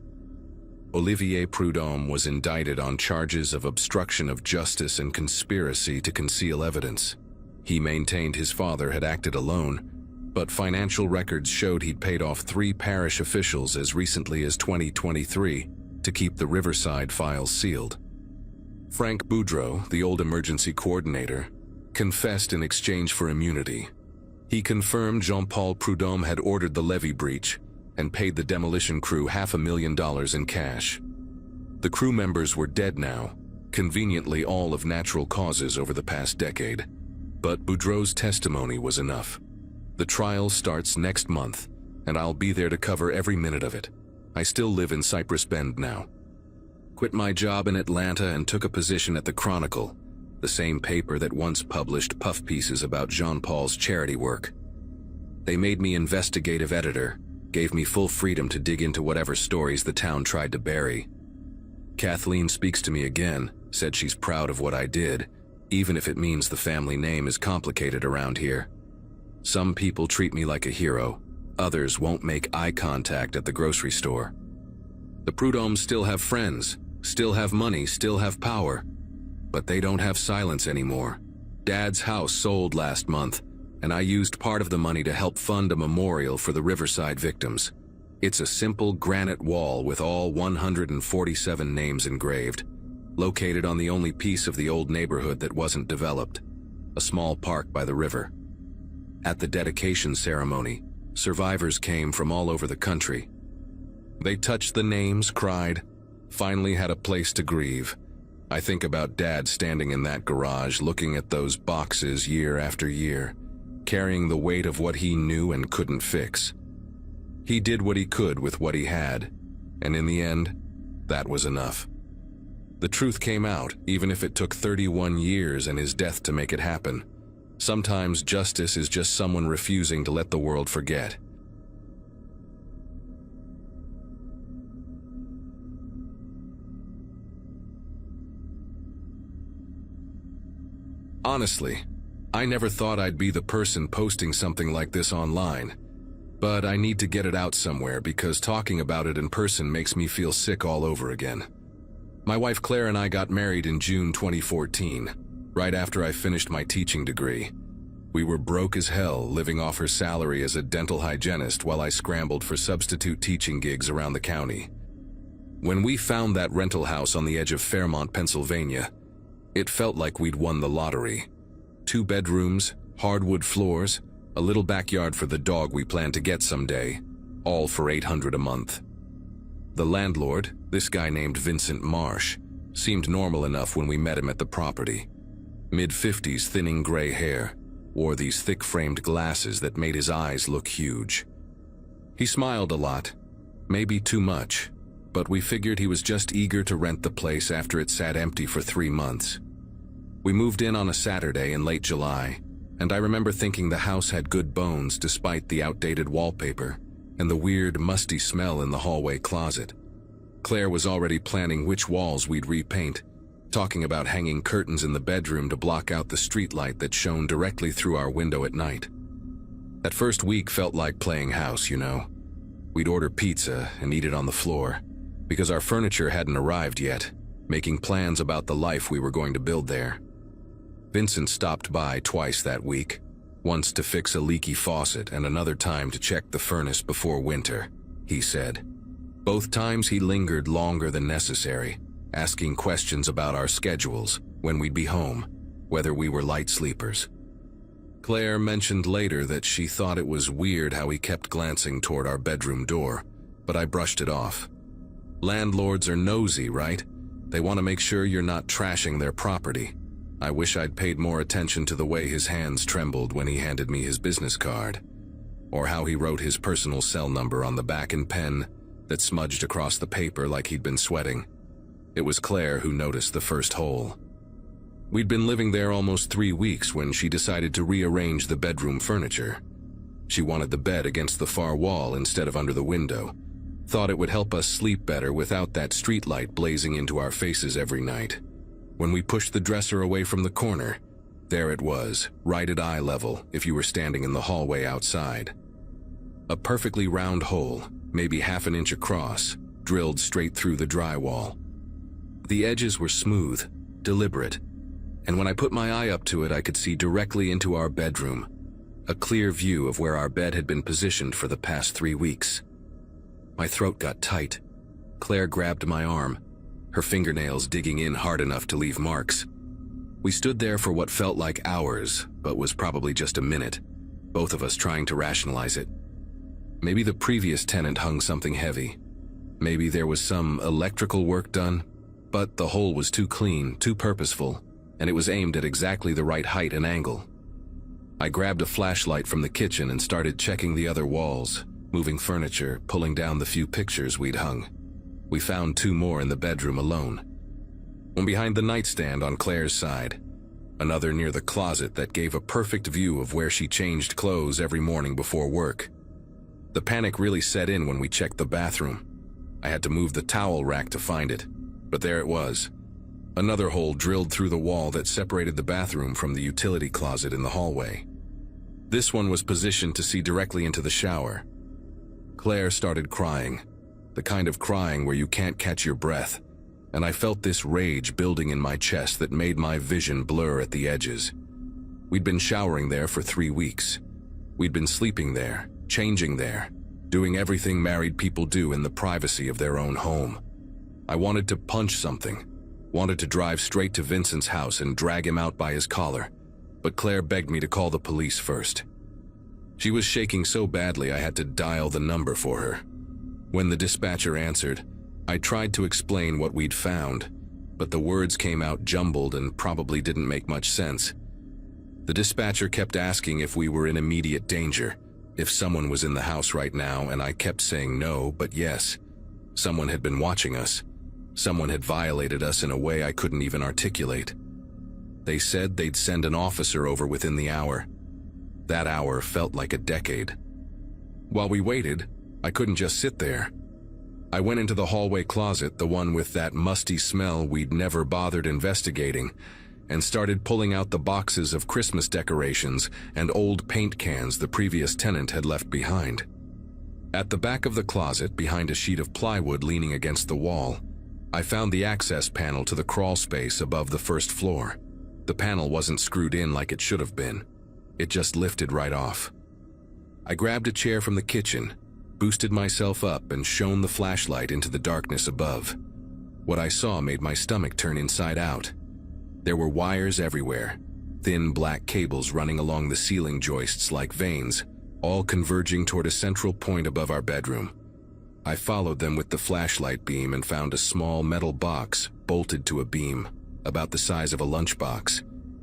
Olivier Prud'homme was indicted on charges of obstruction of justice and conspiracy to conceal evidence. He maintained his father had acted alone, but financial records showed he'd paid off 3 parish officials as recently as 2023 to keep the Riverside files sealed. Frank Boudreau, the old emergency coordinator, confessed in exchange for immunity. He confirmed Jean-Paul Prudhomme had ordered the levee breach and paid the demolition crew $500,000 in cash. The crew members were dead now, conveniently all of natural causes over the past decade. But Boudreau's testimony was enough. The trial starts next month, and I'll be there to cover every minute of it. I still live in Cypress Bend now. Quit my job in Atlanta and took a position at the Chronicle, the same paper that once published puff pieces about Jean-Paul's charity work. They made me investigative editor, gave me full freedom to dig into whatever stories the town tried to bury. Kathleen speaks to me again, said she's proud of what I did, even if it means the family name is complicated around here. Some people treat me like a hero, others won't make eye contact at the grocery store. The Prudhommes still have friends, still have money, still have power, but they don't have silence anymore. Dad's house sold last month, and I used part of the money to help fund a memorial for the Riverside victims. It's a simple granite wall with all 147 names engraved, located on the only piece of the old neighborhood that wasn't developed, a small park by the river. At the dedication ceremony, survivors came from all over the country. They touched the names, cried, finally had a place to grieve. I think about Dad standing in that garage looking at those boxes year after year, carrying the weight of what he knew and couldn't fix. He did what he could with what he had, and in the end, that was enough. The truth came out, even if it took 31 years and his death to make it happen. Sometimes justice is just someone refusing to let the world forget. Honestly, I never thought I'd be the person posting something like this online, but I need to get it out somewhere because talking about it in person makes me feel sick all over again. My wife Claire and I got married in June 2014, right after I finished my teaching degree. We were broke as hell, living off her salary as a dental hygienist while I scrambled for substitute teaching gigs around the county. When we found that rental house on the edge of Fairmont, Pennsylvania, it felt like we'd won the lottery. 2 bedrooms, hardwood floors, a little backyard for the dog we planned to get someday, all for $800 a month. The landlord, this guy named Vincent Marsh, seemed normal enough when we met him at the property. Mid-50s, thinning gray hair, wore these thick-framed glasses that made his eyes look huge. He smiled a lot, maybe too much, but we figured he was just eager to rent the place after it sat empty for 3 months. We moved in on a Saturday in late July, and I remember thinking the house had good bones despite the outdated wallpaper and the weird, musty smell in the hallway closet. Claire was already planning which walls we'd repaint, talking about hanging curtains in the bedroom to block out the streetlight that shone directly through our window at night. That first week felt like playing house, you know. We'd order pizza and eat it on the floor, because our furniture hadn't arrived yet, making plans about the life we were going to build there. Vincent stopped by twice that week, once to fix a leaky faucet and another time to check the furnace before winter, he said. Both times he lingered longer than necessary, asking questions about our schedules, when we'd be home, whether we were light sleepers. Claire mentioned later that she thought it was weird how he kept glancing toward our bedroom door, but I brushed it off. Landlords are nosy, right? They want to make sure you're not trashing their property. I wish I'd paid more attention to the way his hands trembled when he handed me his business card, or how he wrote his personal cell number on the back in pen that smudged across the paper like he'd been sweating. It was Claire who noticed the first hole. We'd been living there almost 3 weeks when she decided to rearrange the bedroom furniture. She wanted the bed against the far wall instead of under the window, thought it would help us sleep better without that streetlight blazing into our faces every night. When we pushed the dresser away from the corner, there it was, right at eye level if you were standing in the hallway outside. A perfectly round hole, maybe half an inch across, drilled straight through the drywall. The edges were smooth, deliberate, and when I put my eye up to it, I could see directly into our bedroom, a clear view of where our bed had been positioned for the past 3 weeks. My throat got tight. Claire grabbed my arm, her fingernails digging in hard enough to leave marks. We stood there for what felt like hours, but was probably just a minute, both of us trying to rationalize it. Maybe the previous tenant hung something heavy. Maybe there was some electrical work done, but the hole was too clean, too purposeful, and it was aimed at exactly the right height and angle. I grabbed a flashlight from the kitchen and started checking the other walls, moving furniture, pulling down the few pictures we'd hung. We found 2 more in the bedroom alone. One behind the nightstand on Claire's side, another near the closet that gave a perfect view of where she changed clothes every morning before work. The panic really set in when we checked the bathroom. I had to move the towel rack to find it, but there it was. Another hole drilled through the wall that separated the bathroom from the utility closet in the hallway. This one was positioned to see directly into the shower. Claire started crying, the kind of crying where you can't catch your breath, and I felt this rage building in my chest that made my vision blur at the edges. We'd been showering there for 3 weeks. We'd been sleeping there, changing there, doing everything married people do in the privacy of their own home. I wanted to punch something, wanted to drive straight to Vincent's house and drag him out by his collar, but Claire begged me to call the police first. She was shaking so badly I had to dial the number for her. When the dispatcher answered, I tried to explain what we'd found, but the words came out jumbled and probably didn't make much sense. The dispatcher kept asking if we were in immediate danger, if someone was in the house right now, and I kept saying no, but yes. Someone had been watching us. Someone had violated us in a way I couldn't even articulate. They said they'd send an officer over within the hour. That hour felt like a decade. While we waited, I couldn't just sit there. I went into the hallway closet, the one with that musty smell we'd never bothered investigating, and started pulling out the boxes of Christmas decorations and old paint cans the previous tenant had left behind. At the back of the closet, behind a sheet of plywood leaning against the wall, I found the access panel to the crawl space above the first floor. The panel wasn't screwed in like it should have been. It just lifted right off. I grabbed a chair from the kitchen, boosted myself up, and shone the flashlight into the darkness above. What I saw made my stomach turn inside out. There were wires everywhere, thin black cables running along the ceiling joists like veins, all converging toward a central point above our bedroom. I followed them with the flashlight beam and found a small metal box bolted to a beam, about the size of a lunchbox,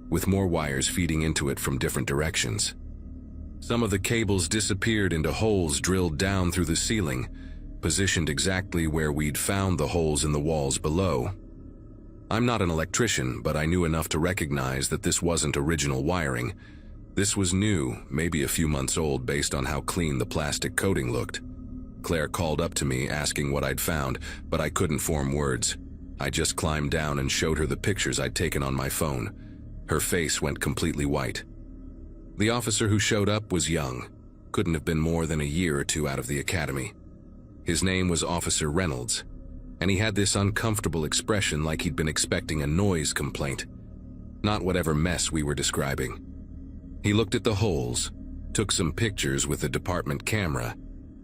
with more wires feeding into it from different directions. Some of the cables disappeared into holes drilled down through the ceiling, positioned exactly where we'd found the holes in the walls below. I'm not an electrician, but I knew enough to recognize that this wasn't original wiring. This was new, maybe a few months old based on how clean the plastic coating looked. Claire called up to me asking what I'd found, but I couldn't form words. I just climbed down and showed her the pictures I'd taken on my phone. Her face went completely white. The officer who showed up was young, couldn't have been more than a year or 2 out of the academy. His name was Officer Reynolds, and he had this uncomfortable expression like he'd been expecting a noise complaint, not whatever mess we were describing. He looked at the holes, took some pictures with the department camera,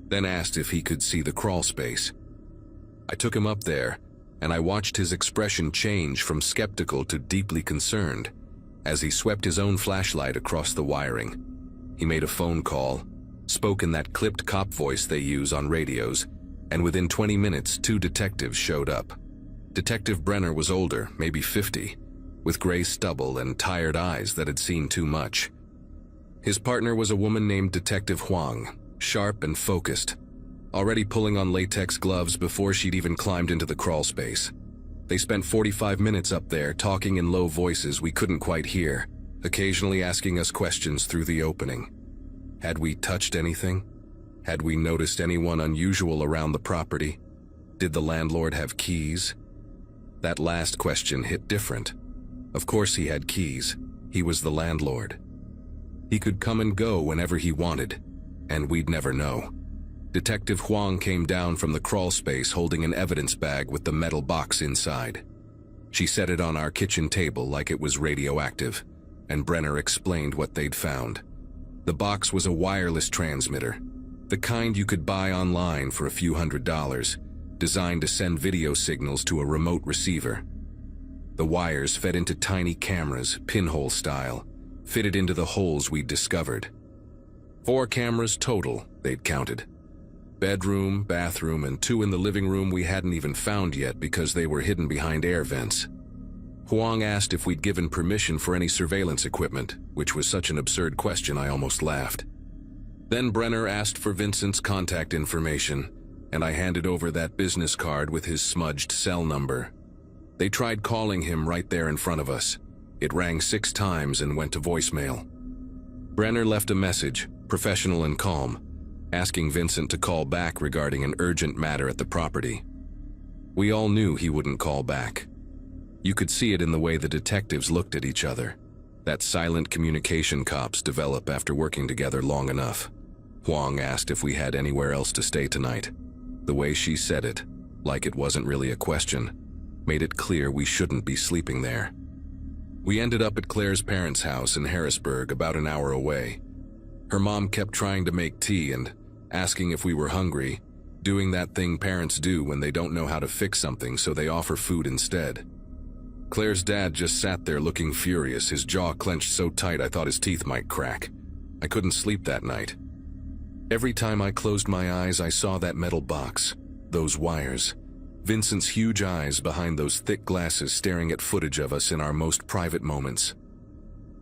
then asked if he could see the crawl space. I took him up there, and I watched his expression change from skeptical to deeply concerned as he swept his own flashlight across the wiring. He made a phone call, spoke in that clipped cop voice they use on radios, and within 20 minutes 2 detectives showed up. Detective Brenner was older, maybe 50, with gray stubble and tired eyes that had seen too much. His partner was a woman named Detective Huang, sharp and focused, already pulling on latex gloves before she'd even climbed into the crawl space. They spent 45 minutes up there talking in low voices we couldn't quite hear, occasionally asking us questions through the opening. Had we touched anything? Had we noticed anyone unusual around the property? Did the landlord have keys? That last question hit different. Of course he had keys. He was the landlord. He could come and go whenever he wanted, and we'd never know. Detective Huang came down from the crawl space holding an evidence bag with the metal box inside. She set it on our kitchen table like it was radioactive, and Brenner explained what they'd found. The box was a wireless transmitter, the kind you could buy online for a few $100s, designed to send video signals to a remote receiver. The wires fed into tiny cameras, pinhole style, fitted into the holes we'd discovered. 4 cameras total, they'd counted. Bedroom, bathroom, and 2 in the living room we hadn't even found yet because they were hidden behind air vents. Huang asked if we'd given permission for any surveillance equipment, which was such an absurd question I almost laughed. Then Brenner asked for Vincent's contact information, and I handed over that business card with his smudged cell number. They tried calling him right there in front of us. It rang 6 times and went to voicemail. Brenner left a message, professional and calm, asking Vincent to call back regarding an urgent matter at the property. We all knew he wouldn't call back. You could see it in the way the detectives looked at each other. That silent communication cops develop after working together long enough. Huang asked if we had anywhere else to stay tonight. The way she said it, like it wasn't really a question, made it clear we shouldn't be sleeping there. We ended up at Claire's parents' house in Harrisburg, about an hour away. Her mom kept trying to make tea and asking if we were hungry, doing that thing parents do when they don't know how to fix something, so they offer food instead. Claire's dad just sat there looking furious, his jaw clenched so tight I thought his teeth might crack. I couldn't sleep that night. Every time I closed my eyes, I saw that metal box, those wires, Vincent's huge eyes behind those thick glasses staring at footage of us in our most private moments.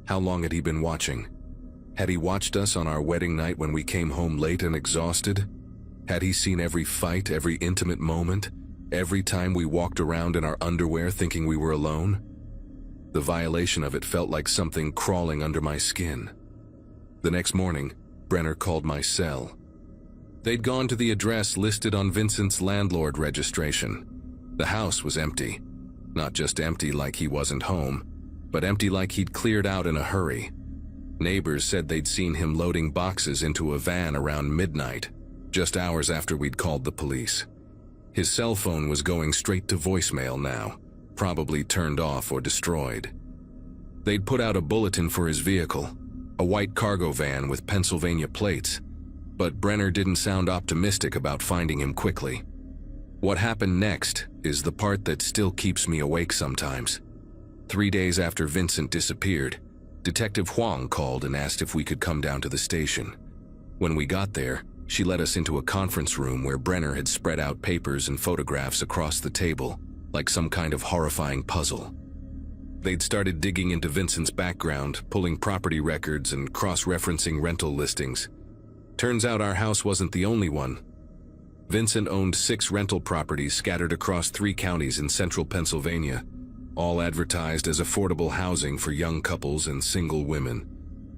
How long had he been watching? Had he watched us on our wedding night when we came home late and exhausted? Had he seen every fight, every intimate moment? Every time we walked around in our underwear thinking we were alone? The violation of it felt like something crawling under my skin. The next morning, Brenner called my cell. They'd gone to the address listed on Vincent's landlord registration. The house was empty. Not just empty like he wasn't home, but empty like he'd cleared out in a hurry. Neighbors said they'd seen him loading boxes into a van around midnight, just hours after we'd called the police. His cell phone was going straight to voicemail now, probably turned off or destroyed. They'd put out a bulletin for his vehicle, a white cargo van with Pennsylvania plates, but Brenner didn't sound optimistic about finding him quickly. What happened next is the part that still keeps me awake sometimes. 3 days after Vincent disappeared, Detective Huang called and asked if we could come down to the station. When we got there, she led us into a conference room where Brenner had spread out papers and photographs across the table, like some kind of horrifying puzzle. They'd started digging into Vincent's background, pulling property records and cross-referencing rental listings. Turns out our house wasn't the only one. Vincent owned 6 rental properties scattered across 3 counties in central Pennsylvania, all advertised as affordable housing for young couples and single women.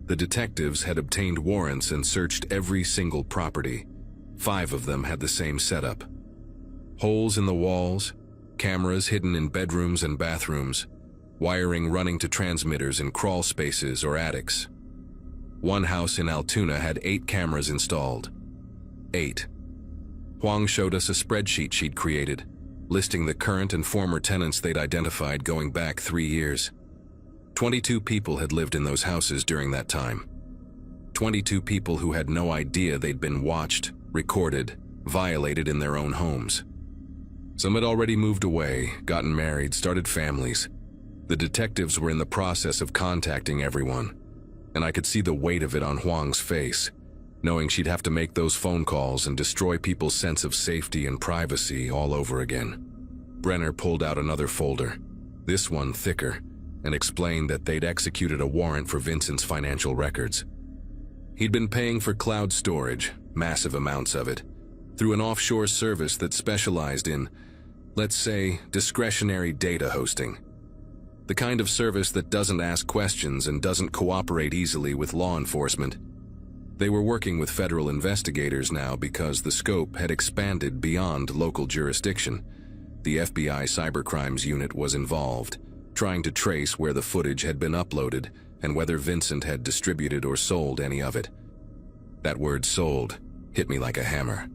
The detectives had obtained warrants and searched every single property. 5 of them had the same setup. Holes in the walls, cameras hidden in bedrooms and bathrooms, wiring running to transmitters in crawl spaces or attics. One house in Altoona had 8 cameras installed. 8. Huang showed us a spreadsheet she'd created, listing the current and former tenants they'd identified going back 3 years. 22 people had lived in those houses during that time. 22 people who had no idea they'd been watched, recorded, violated in their own homes. Some had already moved away, gotten married, started families. The detectives were in the process of contacting everyone, and I could see the weight of it on Huang's face, knowing she'd have to make those phone calls and destroy people's sense of safety and privacy all over again. Brenner pulled out another folder, this one thicker, and explained that they'd executed a warrant for Vincent's financial records. He'd been paying for cloud storage, massive amounts of it, through an offshore service that specialized in, let's say, discretionary data hosting. The kind of service that doesn't ask questions and doesn't cooperate easily with law enforcement. They were working with federal investigators now because the scope had expanded beyond local jurisdiction. The FBI Cybercrimes Unit was involved, trying to trace where the footage had been uploaded and whether Vincent had distributed or sold any of it. That word "sold" hit me like a hammer.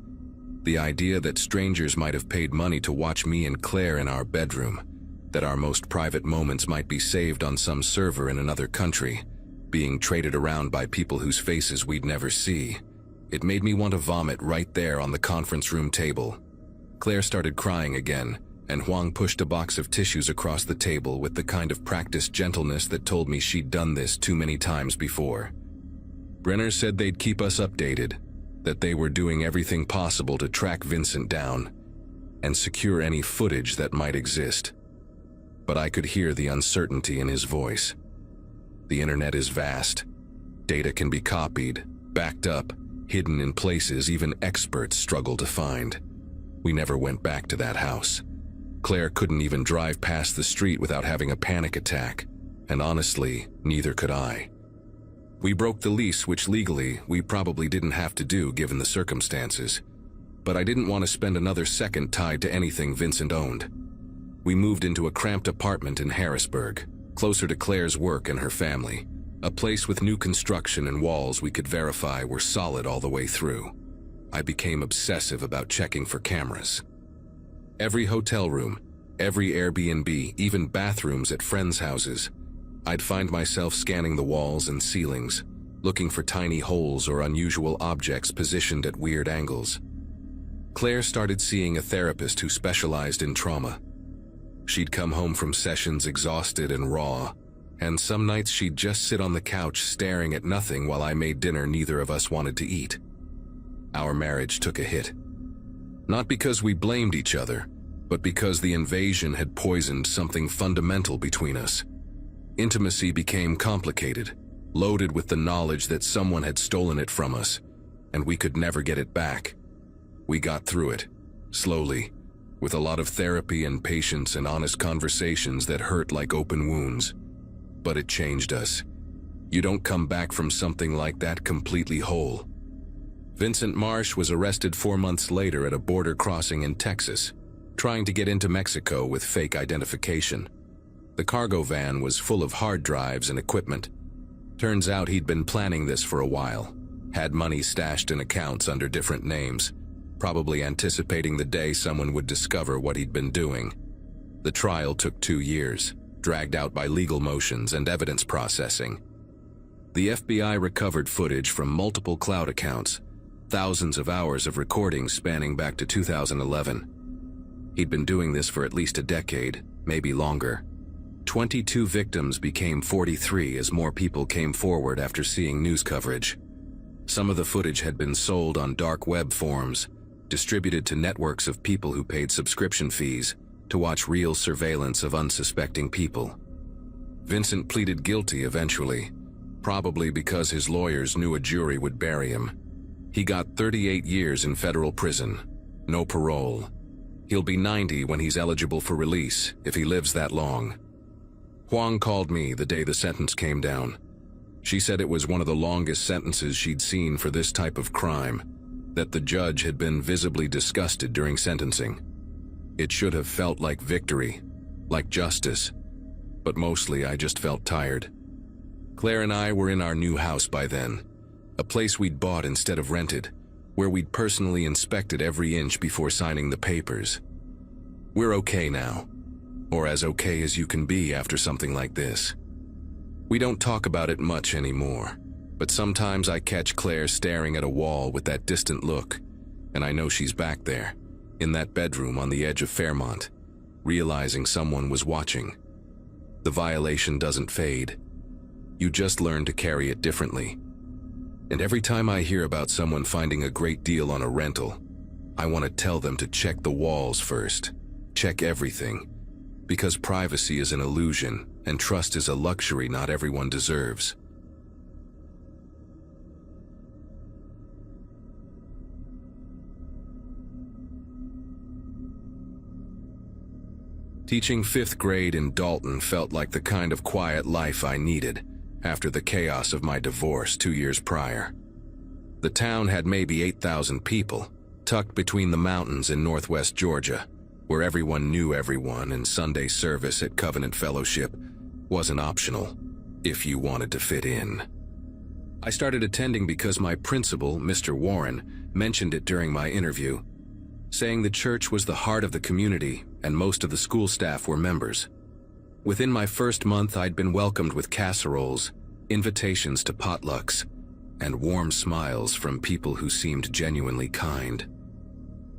The idea that strangers might have paid money to watch me and Claire in our bedroom, that our most private moments might be saved on some server in another country, being traded around by people whose faces we'd never see. It made me want to vomit right there on the conference room table. Claire started crying again, and Huang pushed a box of tissues across the table with the kind of practiced gentleness that told me she'd done this too many times before. Brenner said they'd keep us updated, that they were doing everything possible to track Vincent down and secure any footage that might exist. But I could hear the uncertainty in his voice. The internet is vast. Data can be copied, backed up, hidden in places even experts struggle to find. We never went back to that house. Claire couldn't even drive past the street without having a panic attack, and honestly, neither could I. We broke the lease, which legally we probably didn't have to do given the circumstances, but I didn't want to spend another second tied to anything Vincent owned. We moved into a cramped apartment in Harrisburg, closer to Claire's work and her family, a place with new construction and walls we could verify were solid all the way through. I became obsessive about checking for cameras. Every hotel room, every Airbnb, even bathrooms at friends' houses, I'd find myself scanning the walls and ceilings, looking for tiny holes or unusual objects positioned at weird angles. Claire started seeing a therapist who specialized in trauma. She'd come home from sessions exhausted and raw, and some nights she'd just sit on the couch staring at nothing while I made dinner neither of us wanted to eat. Our marriage took a hit. Not because we blamed each other, but because the invasion had poisoned something fundamental between us. Intimacy became complicated, loaded with the knowledge that someone had stolen it from us, and we could never get it back. We got through it, slowly, with a lot of therapy and patience and honest conversations that hurt like open wounds. But it changed us. You don't come back from something like that completely whole. Vincent Marsh was arrested 4 months later at a border crossing in Texas, trying to get into Mexico with fake identification. The cargo van was full of hard drives and equipment. Turns out he'd been planning this for a while, had money stashed in accounts under different names, probably anticipating the day someone would discover what he'd been doing. The trial took 2 years, dragged out by legal motions and evidence processing. The FBI recovered footage from multiple cloud accounts, thousands of hours of recordings spanning back to 2011. He'd been doing this for at least a decade, maybe longer. 22 victims became 43 as more people came forward after seeing news coverage. Some of the footage had been sold on dark web forums, distributed to networks of people who paid subscription fees to watch real surveillance of unsuspecting people. Vincent pleaded guilty eventually, probably because his lawyers knew a jury would bury him. He got 38 years in federal prison, no parole. He'll be 90 when he's eligible for release, if he lives that long. Huang called me the day the sentence came down. She said it was one of the longest sentences she'd seen for this type of crime, that the judge had been visibly disgusted during sentencing. It should have felt like victory, like justice, but mostly I just felt tired. Claire and I were in our new house by then, a place we'd bought instead of rented, where we'd personally inspected every inch before signing the papers. We're okay now, or as okay as you can be after something like this. We don't talk about it much anymore, but sometimes I catch Claire staring at a wall with that distant look, and I know she's back there, in that bedroom on the edge of Fairmont, realizing someone was watching. The violation doesn't fade. You just learn to carry it differently. And every time I hear about someone finding a great deal on a rental, I want to tell them to check the walls first. Check everything. Because privacy is an illusion, and trust is a luxury not everyone deserves. Teaching 5th grade in Dalton felt like the kind of quiet life I needed after the chaos of my divorce 2 years prior. The town had maybe 8,000 people, tucked between the mountains in northwest Georgia, where everyone knew everyone and Sunday service at Covenant Fellowship wasn't optional if you wanted to fit in. I started attending because my principal, Mr. Warren, mentioned it during my interview, saying the church was the heart of the community and most of the school staff were members. Within my first month, I'd been welcomed with casseroles, invitations to potlucks, and warm smiles from people who seemed genuinely kind.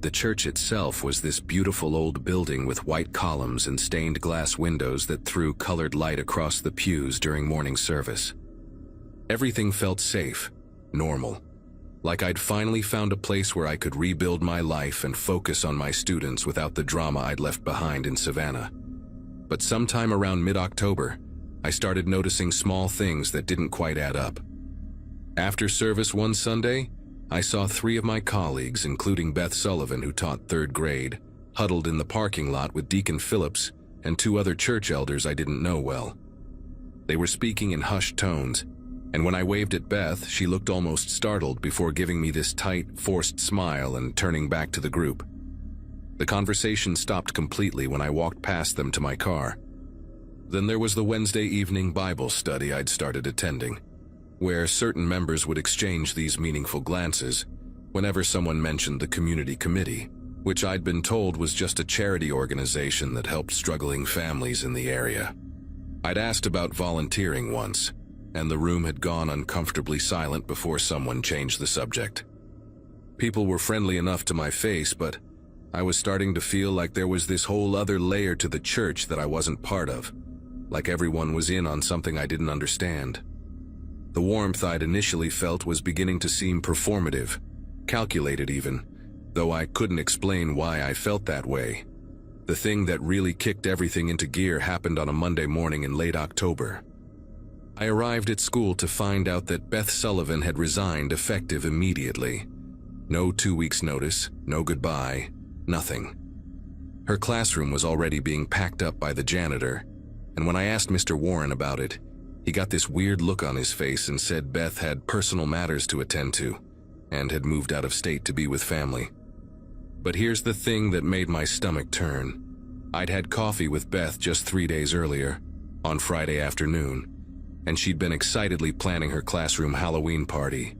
The church itself was this beautiful old building with white columns and stained glass windows that threw colored light across the pews during morning service. Everything felt safe, normal, like I'd finally found a place where I could rebuild my life and focus on my students without the drama I'd left behind in Savannah. But sometime around mid-October, I started noticing small things that didn't quite add up. After service one Sunday, I saw 3 of my colleagues, including Beth Sullivan, who taught 3rd grade, huddled in the parking lot with Deacon Phillips and 2 other church elders I didn't know well. They were speaking in hushed tones, and when I waved at Beth, she looked almost startled before giving me this tight, forced smile and turning back to the group. The conversation stopped completely when I walked past them to my car. Then there was the Wednesday evening Bible study I'd started attending, where certain members would exchange these meaningful glances whenever someone mentioned the community committee, which I'd been told was just a charity organization that helped struggling families in the area. I'd asked about volunteering once, and the room had gone uncomfortably silent before someone changed the subject. People were friendly enough to my face, but I was starting to feel like there was this whole other layer to the church that I wasn't part of, like everyone was in on something I didn't understand. The warmth I'd initially felt was beginning to seem performative, calculated even, though I couldn't explain why I felt that way. The thing that really kicked everything into gear happened on a Monday morning in late October. I arrived at school to find out that Beth Sullivan had resigned effective immediately. No 2 weeks notice, no goodbye, nothing. Her classroom was already being packed up by the janitor, and when I asked Mr. Warren about it, he got this weird look on his face and said Beth had personal matters to attend to and had moved out of state to be with family. But here's the thing that made my stomach turn. I'd had coffee with Beth just 3 days earlier, on Friday afternoon, and she'd been excitedly planning her classroom Halloween party.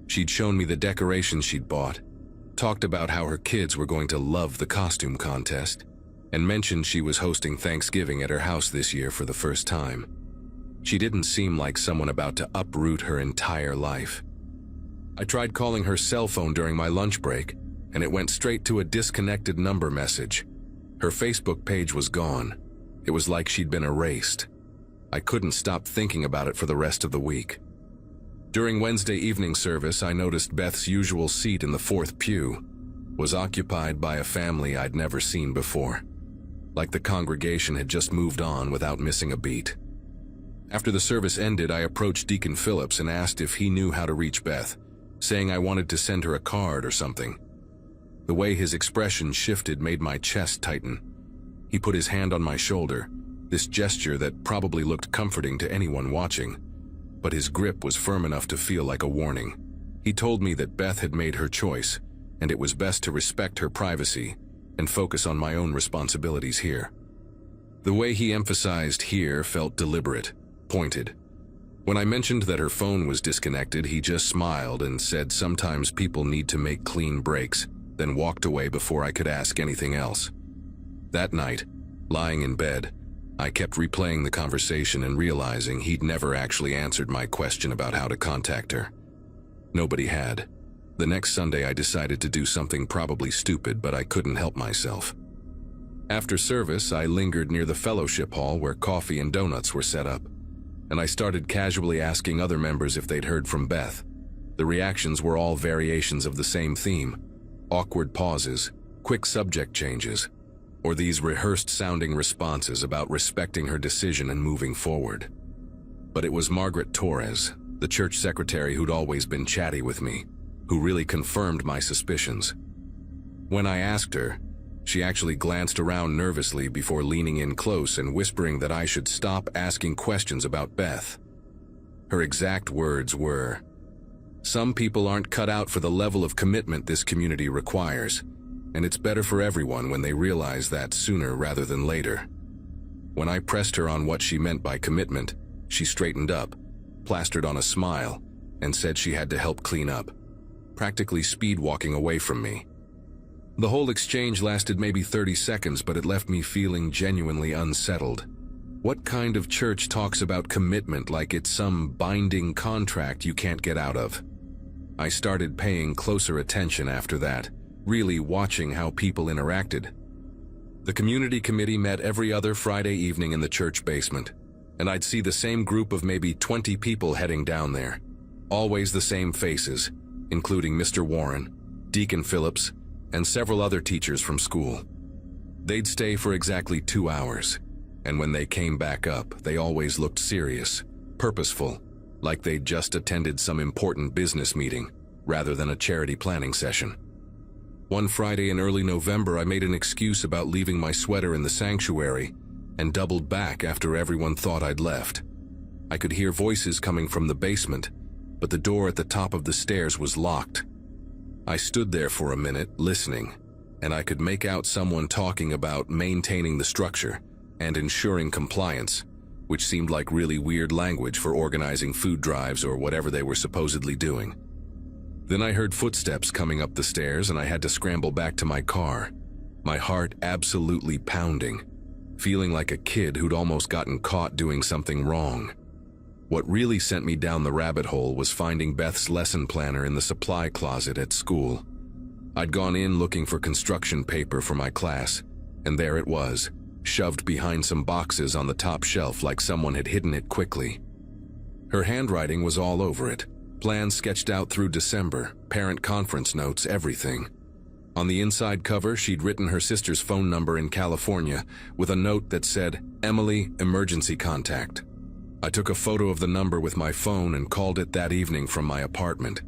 She'd shown me the decorations she'd bought, talked about how her kids were going to love the costume contest, and mentioned she was hosting Thanksgiving at her house this year for the first time. She didn't seem like someone about to uproot her entire life. I tried calling her cell phone during my lunch break, and it went straight to a disconnected number message. Her Facebook page was gone. It was like she'd been erased. I couldn't stop thinking about it for the rest of the week. During Wednesday evening service, I noticed Beth's usual seat in the 4th pew was occupied by a family I'd never seen before, like the congregation had just moved on without missing a beat. After the service ended, I approached Deacon Phillips and asked if he knew how to reach Beth, saying I wanted to send her a card or something. The way his expression shifted made my chest tighten. He put his hand on my shoulder, this gesture that probably looked comforting to anyone watching, but his grip was firm enough to feel like a warning. He told me that Beth had made her choice, and it was best to respect her privacy and focus on my own responsibilities here. The way he emphasized here felt deliberate, pointed. When I mentioned that her phone was disconnected, he just smiled and said sometimes people need to make clean breaks, then walked away before I could ask anything else. That night, lying in bed, I kept replaying the conversation and realizing he'd never actually answered my question about how to contact her. Nobody had. The next Sunday I decided to do something probably stupid, but I couldn't help myself. After service, I lingered near the fellowship hall where coffee and donuts were set up, and I started casually asking other members if they'd heard from Beth. The reactions were all variations of the same theme: awkward pauses, quick subject changes, or these rehearsed-sounding responses about respecting her decision and moving forward. But it was Margaret Torres, the church secretary who'd always been chatty with me, who really confirmed my suspicions. When I asked her, she actually glanced around nervously before leaning in close and whispering that I should stop asking questions about Beth. Her exact words were, "Some people aren't cut out for the level of commitment this community requires, and it's better for everyone when they realize that sooner rather than later." When I pressed her on what she meant by commitment, she straightened up, plastered on a smile, and said she had to help clean up, practically speed-walking away from me. The whole exchange lasted maybe 30 seconds, but it left me feeling genuinely unsettled. What kind of church talks about commitment like it's some binding contract you can't get out of? I started paying closer attention after that, really watching how people interacted. The community committee met every other Friday evening in the church basement, and I'd see the same group of maybe 20 people heading down there. Always the same faces, including Mr. Warren, Deacon Phillips, and several other teachers from school. They'd stay for exactly 2 hours, and when they came back up, they always looked serious, purposeful, like they'd just attended some important business meeting, rather than a charity planning session. One Friday in early November, I made an excuse about leaving my sweater in the sanctuary and doubled back after everyone thought I'd left. I could hear voices coming from the basement, but the door at the top of the stairs was locked. I stood there for a minute, listening, and I could make out someone talking about maintaining the structure and ensuring compliance, which seemed like really weird language for organizing food drives or whatever they were supposedly doing. Then I heard footsteps coming up the stairs and I had to scramble back to my car, my heart absolutely pounding, feeling like a kid who'd almost gotten caught doing something wrong. What really sent me down the rabbit hole was finding Beth's lesson planner in the supply closet at school. I'd gone in looking for construction paper for my class, and there it was, shoved behind some boxes on the top shelf like someone had hidden it quickly. Her handwriting was all over it, plans sketched out through December, parent conference notes, everything. On the inside cover, she'd written her sister's phone number in California with a note that said, "Emily, emergency contact." I took a photo of the number with my phone and called it that evening from my apartment.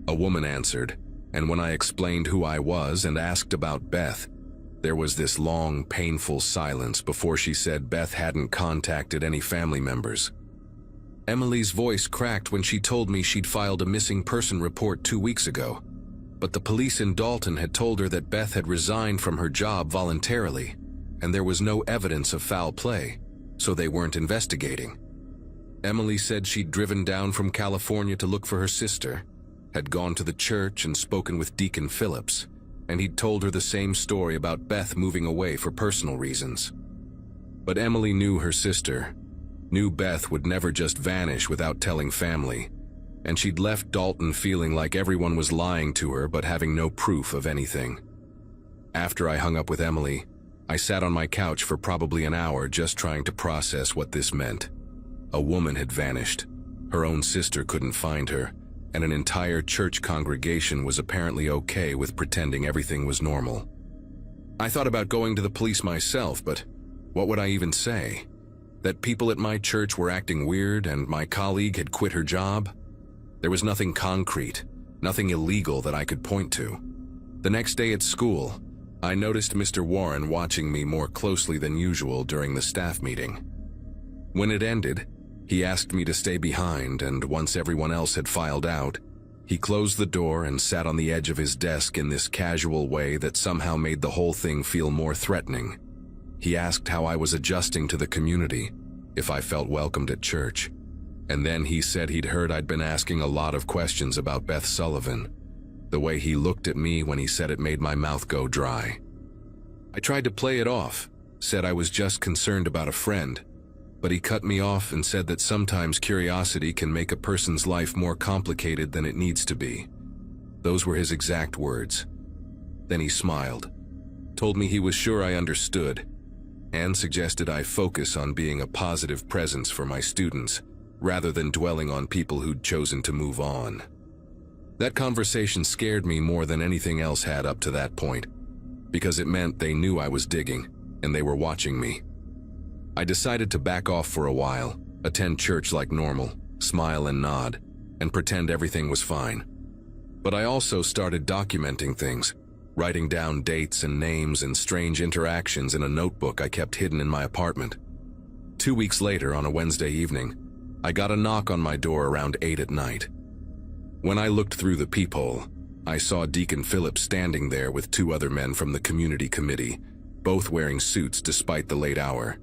A woman answered, and when I explained who I was and asked about Beth, there was this long, painful silence before she said Beth hadn't contacted any family members. Emily's voice cracked when she told me she'd filed a missing person report 2 weeks ago, but the police in Dalton had told her that Beth had resigned from her job voluntarily, and there was no evidence of foul play, so they weren't investigating. Emily said she'd driven down from California to look for her sister, had gone to the church and spoken with Deacon Phillips, and he'd told her the same story about Beth moving away for personal reasons. But Emily knew her sister, knew Beth would never just vanish without telling family, and she'd left Dalton feeling like everyone was lying to her but having no proof of anything. After I hung up with Emily, I sat on my couch for probably an hour just trying to process what this meant. A woman had vanished, her own sister couldn't find her, and an entire church congregation was apparently okay with pretending everything was normal. I thought about going to the police myself, but what would I even say? That people at my church were acting weird and my colleague had quit her job? There was nothing concrete, nothing illegal that I could point to. The next day at school, I noticed Mr. Warren watching me more closely than usual during the staff meeting. When it ended, he asked me to stay behind, and once everyone else had filed out, he closed the door and sat on the edge of his desk in this casual way that somehow made the whole thing feel more threatening. He asked how I was adjusting to the community, if I felt welcomed at church, and then he said he'd heard I'd been asking a lot of questions about Beth Sullivan. The way he looked at me when he said it made my mouth go dry. I tried to play it off, said I was just concerned about a friend, but he cut me off and said that sometimes curiosity can make a person's life more complicated than it needs to be. Those were his exact words. Then he smiled, told me he was sure I understood, and suggested I focus on being a positive presence for my students, rather than dwelling on people who'd chosen to move on. That conversation scared me more than anything else had up to that point, because it meant they knew I was digging, and they were watching me. I decided to back off for a while, attend church like normal, smile and nod, and pretend everything was fine. But I also started documenting things, writing down dates and names and strange interactions in a notebook I kept hidden in my apartment. 2 weeks later, on a Wednesday evening, I got a knock on my door around 8 at night. When I looked through the peephole, I saw Deacon Phillips standing there with 2 other men from the community committee, both wearing suits despite the late hour.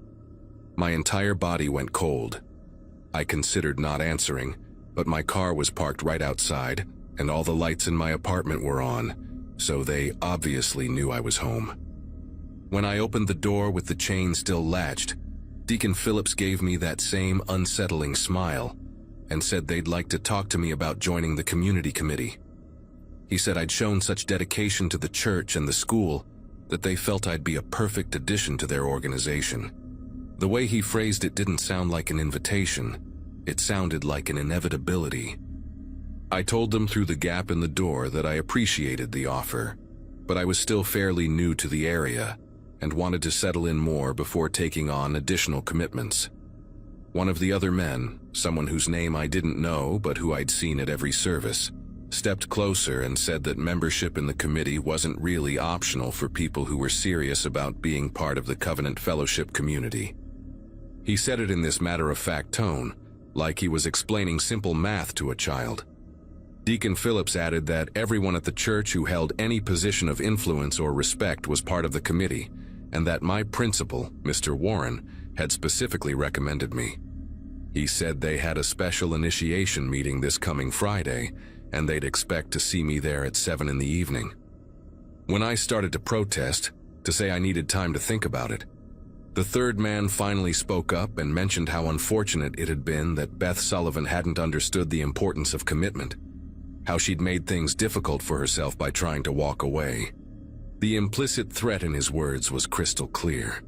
My entire body went cold. I considered not answering, but my car was parked right outside, and all the lights in my apartment were on, so they obviously knew I was home. When I opened the door with the chain still latched, Deacon Phillips gave me that same unsettling smile and said they'd like to talk to me about joining the community committee. He said I'd shown such dedication to the church and the school that they felt I'd be a perfect addition to their organization. The way he phrased it didn't sound like an invitation. It sounded like an inevitability. I told them through the gap in the door that I appreciated the offer, but I was still fairly new to the area and wanted to settle in more before taking on additional commitments. One of the other men, someone whose name I didn't know but who I'd seen at every service, stepped closer and said that membership in the committee wasn't really optional for people who were serious about being part of the Covenant Fellowship community. He said it in this matter-of-fact tone, like he was explaining simple math to a child. Deacon Phillips added that everyone at the church who held any position of influence or respect was part of the committee, and that my principal, Mr. Warren, had specifically recommended me. He said they had a special initiation meeting this coming Friday, and they'd expect to see me there at 7 in the evening. When I started to protest, to say I needed time to think about it, the third man finally spoke up and mentioned how unfortunate it had been that Beth Sullivan hadn't understood the importance of commitment, how she'd made things difficult for herself by trying to walk away. The implicit threat in his words was crystal clear.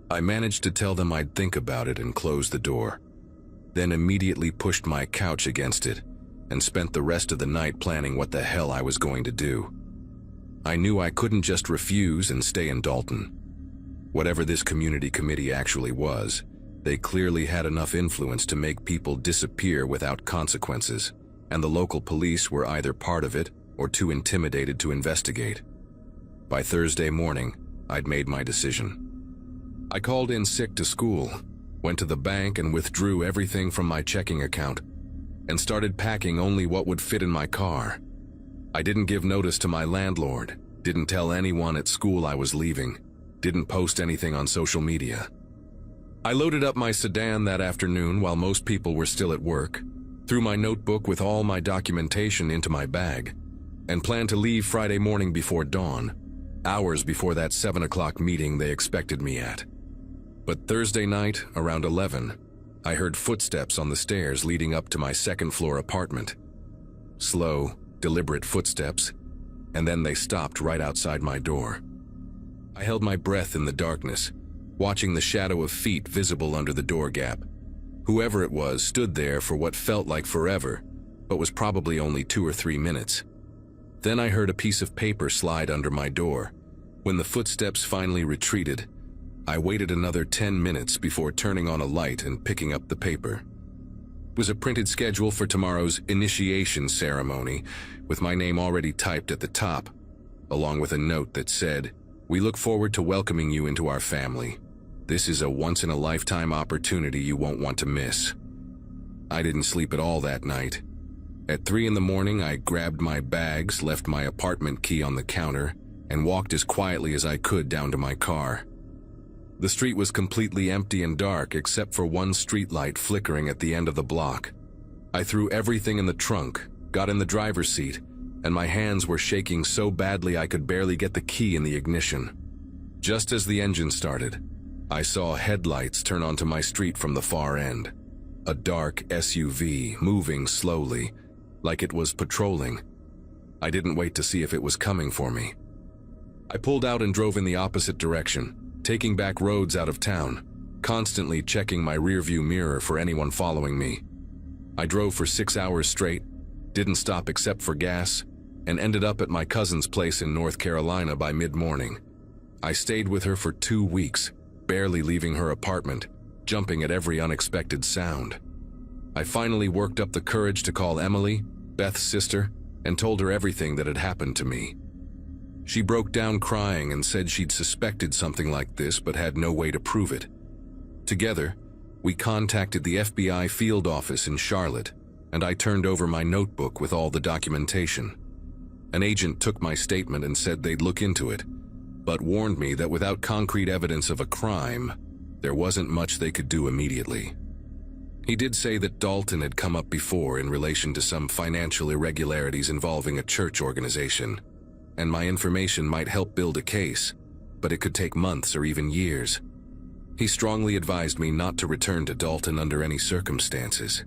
I managed to tell them I'd think about it and close the door, then immediately pushed my couch against it and spent the rest of the night planning what the hell I was going to do. I knew I couldn't just refuse and stay in Dalton. Whatever this community committee actually was, they clearly had enough influence to make people disappear without consequences, and the local police were either part of it or too intimidated to investigate. By Thursday morning, I'd made my decision. I called in sick to school, went to the bank and withdrew everything from my checking account, and started packing only what would fit in my car. I didn't give notice to my landlord, didn't tell anyone at school I was leaving, didn't post anything on social media. I loaded up my sedan that afternoon while most people were still at work, threw my notebook with all my documentation into my bag, and planned to leave Friday morning before dawn, hours before that 7 o'clock meeting they expected me at. But Thursday night, around 11, I heard footsteps on the stairs leading up to my second-floor apartment. Slow, deliberate footsteps, and then they stopped right outside my door. I held my breath in the darkness, watching the shadow of feet visible under the door gap. Whoever it was stood there for what felt like forever, but was probably only 2 or 3 minutes. Then I heard a piece of paper slide under my door. When the footsteps finally retreated, I waited another 10 minutes before turning on a light and picking up the paper. It was a printed schedule for tomorrow's initiation ceremony, with my name already typed at the top, along with a note that said, "We look forward to welcoming you into our family. This is a once-in-a-lifetime opportunity you won't want to miss." I didn't sleep at all that night. At 3 in the morning, I grabbed my bags, left my apartment key on the counter, and walked as quietly as I could down to my car. The street was completely empty and dark except for one streetlight flickering at the end of the block. I threw everything in the trunk, got in the driver's seat, and my hands were shaking so badly I could barely get the key in the ignition. Just as the engine started, I saw headlights turn onto my street from the far end. A dark SUV moving slowly, like it was patrolling. I didn't wait to see if it was coming for me. I pulled out and drove in the opposite direction, taking back roads out of town, constantly checking my rearview mirror for anyone following me. I drove for 6 hours straight, didn't stop except for gas, and ended up at my cousin's place in North Carolina by mid-morning. I stayed with her for 2 weeks, barely leaving her apartment, jumping at every unexpected sound. I finally worked up the courage to call Emily, Beth's sister, and told her everything that had happened to me. She broke down crying and said she'd suspected something like this but had no way to prove it. Together, we contacted the FBI field office in Charlotte, and I turned over my notebook with all the documentation. An agent took my statement and said they'd look into it, but warned me that without concrete evidence of a crime, there wasn't much they could do immediately. He did say that Dalton had come up before in relation to some financial irregularities involving a church organization, and my information might help build a case, but it could take months or even years. He strongly advised me not to return to Dalton under any circumstances.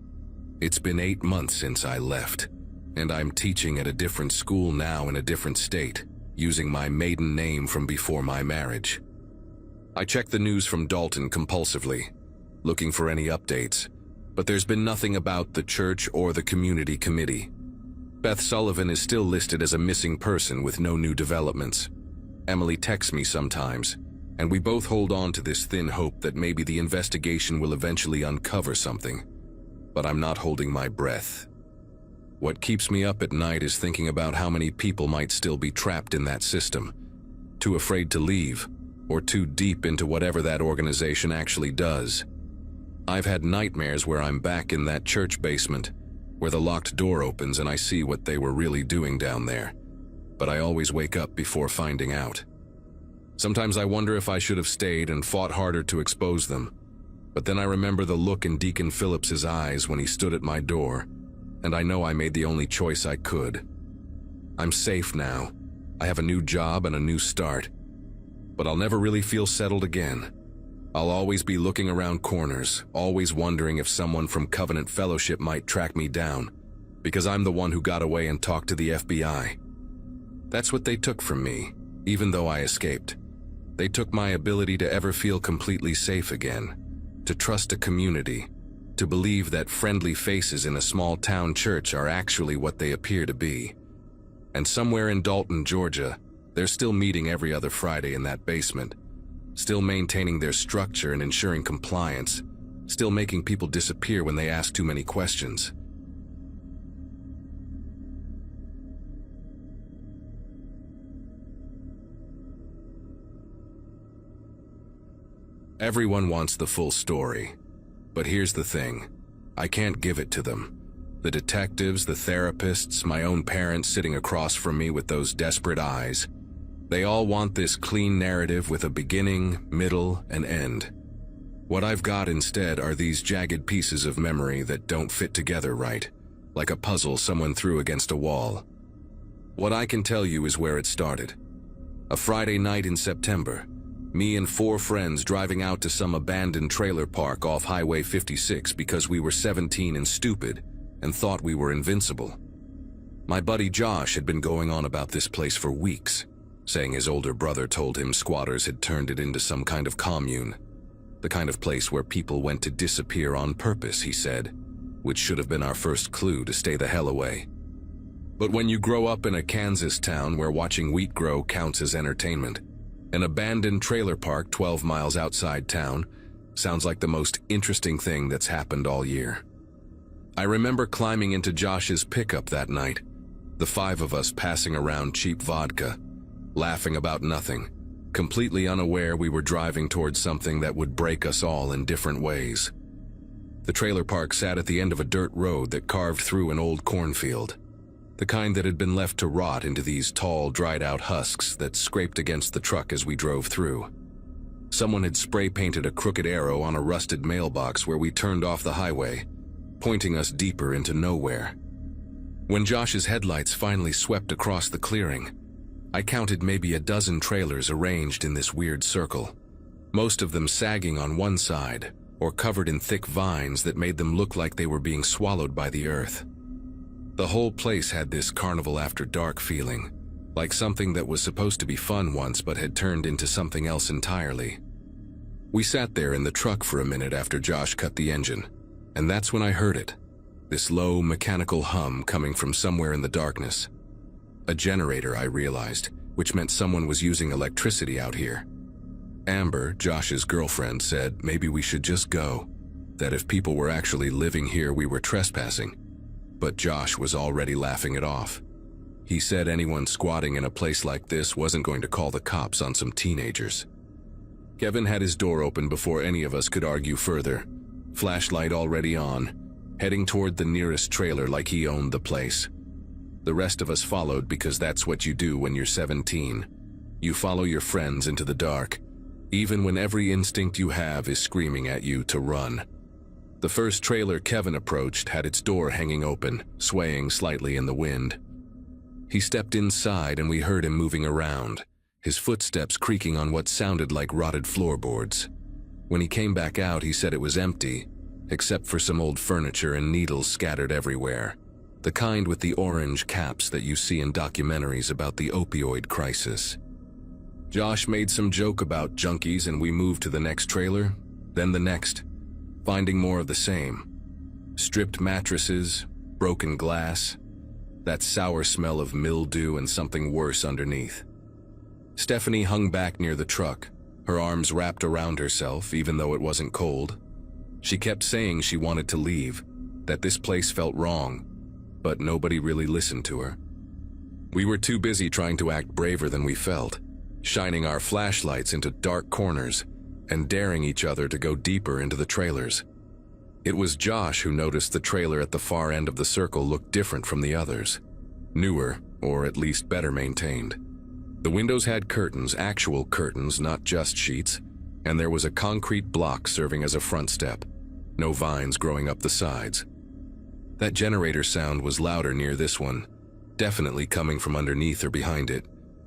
It's been 8 months since I left, and I'm teaching at a different school now in a different state, using my maiden name from before my marriage. I check the news from Dalton compulsively, looking for any updates, but there's been nothing about the church or the community committee. Beth Sullivan is still listed as a missing person with no new developments. Emily texts me sometimes, and we both hold on to this thin hope that maybe the investigation will eventually uncover something. But I'm not holding my breath. What keeps me up at night is thinking about how many people might still be trapped in that system, too afraid to leave, or too deep into whatever that organization actually does. I've had nightmares where I'm back in that church basement, where the locked door opens and I see what they were really doing down there. But I always wake up before finding out. Sometimes I wonder if I should have stayed and fought harder to expose them. But then I remember the look in Deacon Phillips's eyes when he stood at my door, and I know I made the only choice I could. I'm safe now. I have a new job and a new start. But I'll never really feel settled again. I'll always be looking around corners, always wondering if someone from Covenant Fellowship might track me down, because I'm the one who got away and talked to the FBI. That's what they took from me, even though I escaped. They took my ability to ever feel completely safe again, to trust a community, to believe that friendly faces in a small town church are actually what they appear to be. And somewhere in Dalton, Georgia, they're still meeting every other Friday in that basement, still maintaining their structure and ensuring compliance, still making people disappear when they ask too many questions. Everyone wants the full story, but here's the thing. I can't give it to them. The detectives, the therapists, my own parents sitting across from me with those desperate eyes, they all want this clean narrative with a beginning, middle, and end. What I've got instead are these jagged pieces of memory that don't fit together right, like a puzzle someone threw against a wall. What I can tell you is where it started. A Friday night in September, me and 4 friends driving out to some abandoned trailer park off Highway 56 because we were 17 and stupid and thought we were invincible. My buddy Josh had been going on about this place for weeks, saying his older brother told him squatters had turned it into some kind of commune, the kind of place where people went to disappear on purpose, he said, which should have been our first clue to stay the hell away. But when you grow up in a Kansas town where watching wheat grow counts as entertainment, an abandoned trailer park 12 miles outside town sounds like the most interesting thing that's happened all year. I remember climbing into Josh's pickup that night, the 5 of us passing around cheap vodka, laughing about nothing, completely unaware we were driving towards something that would break us all in different ways. The trailer park sat at the end of a dirt road that carved through an old cornfield, the kind that had been left to rot into these tall, dried-out husks that scraped against the truck as we drove through. Someone had spray-painted a crooked arrow on a rusted mailbox where we turned off the highway, pointing us deeper into nowhere. When Josh's headlights finally swept across the clearing, I counted maybe a dozen trailers arranged in this weird circle, most of them sagging on one side or covered in thick vines that made them look like they were being swallowed by the earth. The whole place had this carnival after dark feeling, like something that was supposed to be fun once but had turned into something else entirely. We sat there in the truck for a minute after Josh cut the engine, and that's when I heard it, this low mechanical hum coming from somewhere in the darkness. A generator, I realized, which meant someone was using electricity out here. Amber, Josh's girlfriend, said maybe we should just go, that if people were actually living here we were trespassing. But Josh was already laughing it off. He said anyone squatting in a place like this wasn't going to call the cops on some teenagers. Kevin had his door open before any of us could argue further, flashlight already on, heading toward the nearest trailer like he owned the place. The rest of us followed because that's what you do when you're 17. You follow your friends into the dark, even when every instinct you have is screaming at you to run. The first trailer Kevin approached had its door hanging open, swaying slightly in the wind. He stepped inside and we heard him moving around, his footsteps creaking on what sounded like rotted floorboards. When he came back out, he said it was empty, except for some old furniture and needles scattered everywhere. The kind with the orange caps that you see in documentaries about the opioid crisis. Josh made some joke about junkies and we moved to the next trailer, then the next, finding more of the same. Stripped mattresses, broken glass, that sour smell of mildew and something worse underneath. Stephanie hung back near the truck, her arms wrapped around herself even though it wasn't cold. She kept saying she wanted to leave, that this place felt wrong, but nobody really listened to her. We were too busy trying to act braver than we felt, shining our flashlights into dark corners and daring each other to go deeper into the trailers. It was Josh who noticed the trailer at the far end of the circle looked different from the others. Newer, or at least better maintained. The windows had curtains, actual curtains, not just sheets, and there was a concrete block serving as a front step. No vines growing up the sides. That generator sound was louder near this one, definitely coming from underneath or behind it.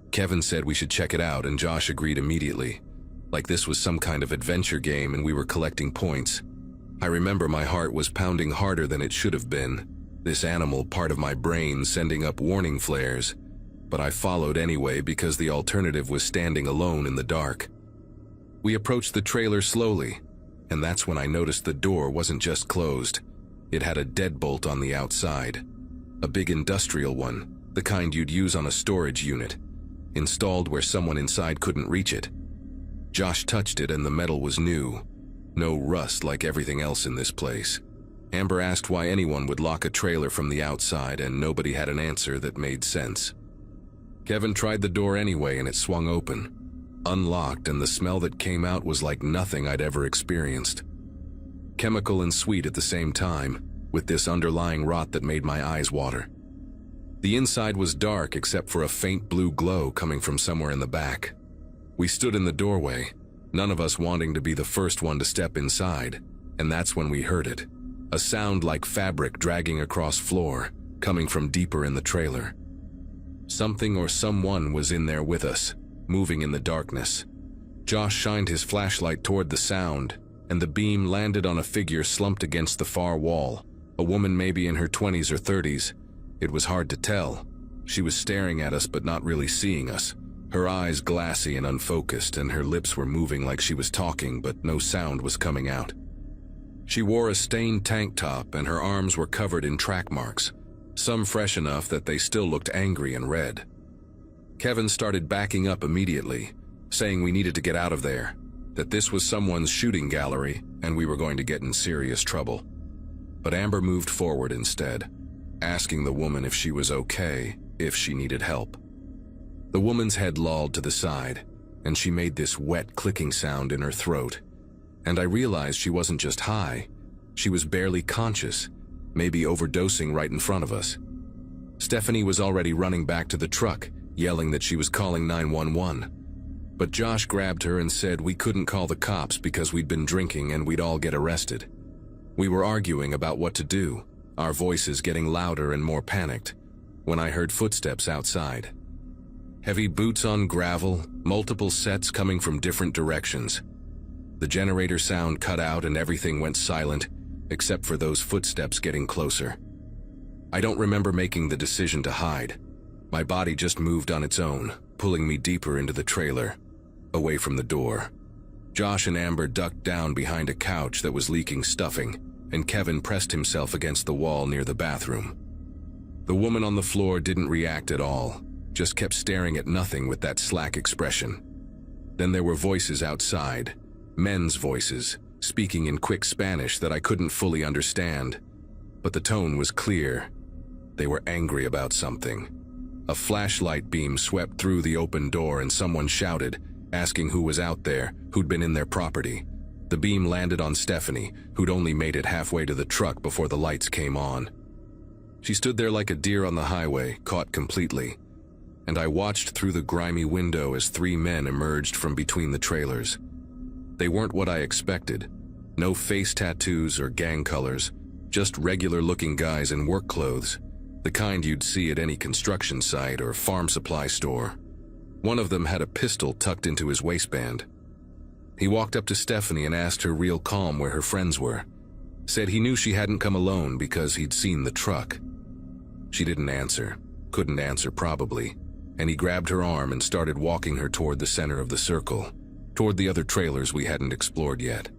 Kevin said we should check it out, and Josh agreed immediately, like this was some kind of adventure game and we were collecting points. I remember my heart was pounding harder than it should have been, this animal part of my brain sending up warning flares, but I followed anyway because the alternative was standing alone in the dark. We approached the trailer slowly, and that's when I noticed the door wasn't just closed. It had a deadbolt on the outside. A big industrial one, the kind you'd use on a storage unit, installed where someone inside couldn't reach it. Josh touched it and the metal was new. No rust like everything else in this place. Amber asked why anyone would lock a trailer from the outside, and nobody had an answer that made sense. Kevin tried the door anyway and it swung open. Unlocked, and the smell that came out was like nothing I'd ever experienced. Chemical and sweet at the same time, with this underlying rot that made my eyes water. The inside was dark except for a faint blue glow coming from somewhere in the back. We stood in the doorway, none of us wanting to be the first one to step inside, and that's when we heard it. A sound like fabric dragging across floor, coming from deeper in the trailer. Something or someone was in there with us, moving in the darkness. Josh shined his flashlight toward the sound, and the beam landed on a figure slumped against the far wall, a woman maybe in her 20s or 30s. It was hard to tell. She was staring at us but not really seeing us, her eyes glassy and unfocused, and her lips were moving like she was talking, but no sound was coming out. She wore a stained tank top and her arms were covered in track marks, some fresh enough that they still looked angry and red. Kevin started backing up immediately, saying we needed to get out of there, that this was someone's shooting gallery and we were going to get in serious trouble. But Amber moved forward instead, asking the woman if she was okay, if she needed help. The woman's head lolled to the side, and she made this wet clicking sound in her throat. And I realized she wasn't just high, she was barely conscious, maybe overdosing right in front of us. Stephanie was already running back to the truck, yelling that she was calling 911. But Josh grabbed her and said we couldn't call the cops because we'd been drinking and we'd all get arrested. We were arguing about what to do, our voices getting louder and more panicked, when I heard footsteps outside. Heavy boots on gravel, multiple sets coming from different directions. The generator sound cut out and everything went silent, except for those footsteps getting closer. I don't remember making the decision to hide. My body just moved on its own, pulling me deeper into the trailer, away from the door. Josh and Amber ducked down behind a couch that was leaking stuffing, and Kevin pressed himself against the wall near the bathroom. The woman on the floor didn't react at all, just kept staring at nothing with that slack expression. Then there were voices outside, men's voices, speaking in quick Spanish that I couldn't fully understand, but the tone was clear. They were angry about something. A flashlight beam swept through the open door and someone shouted, asking who was out there, who'd been in their property. The beam landed on Stephanie, who'd only made it halfway to the truck before the lights came on. She stood there like a deer on the highway, caught completely, and I watched through the grimy window as 3 men emerged from between the trailers. They weren't what I expected. No face tattoos or gang colors, just regular-looking guys in work clothes, the kind you'd see at any construction site or farm supply store. One of them had a pistol tucked into his waistband. He walked up to Stephanie and asked her real calm where her friends were. Said he knew she hadn't come alone because he'd seen the truck. She didn't answer, couldn't answer probably, and he grabbed her arm and started walking her toward the center of the circle, toward the other trailers we hadn't explored yet.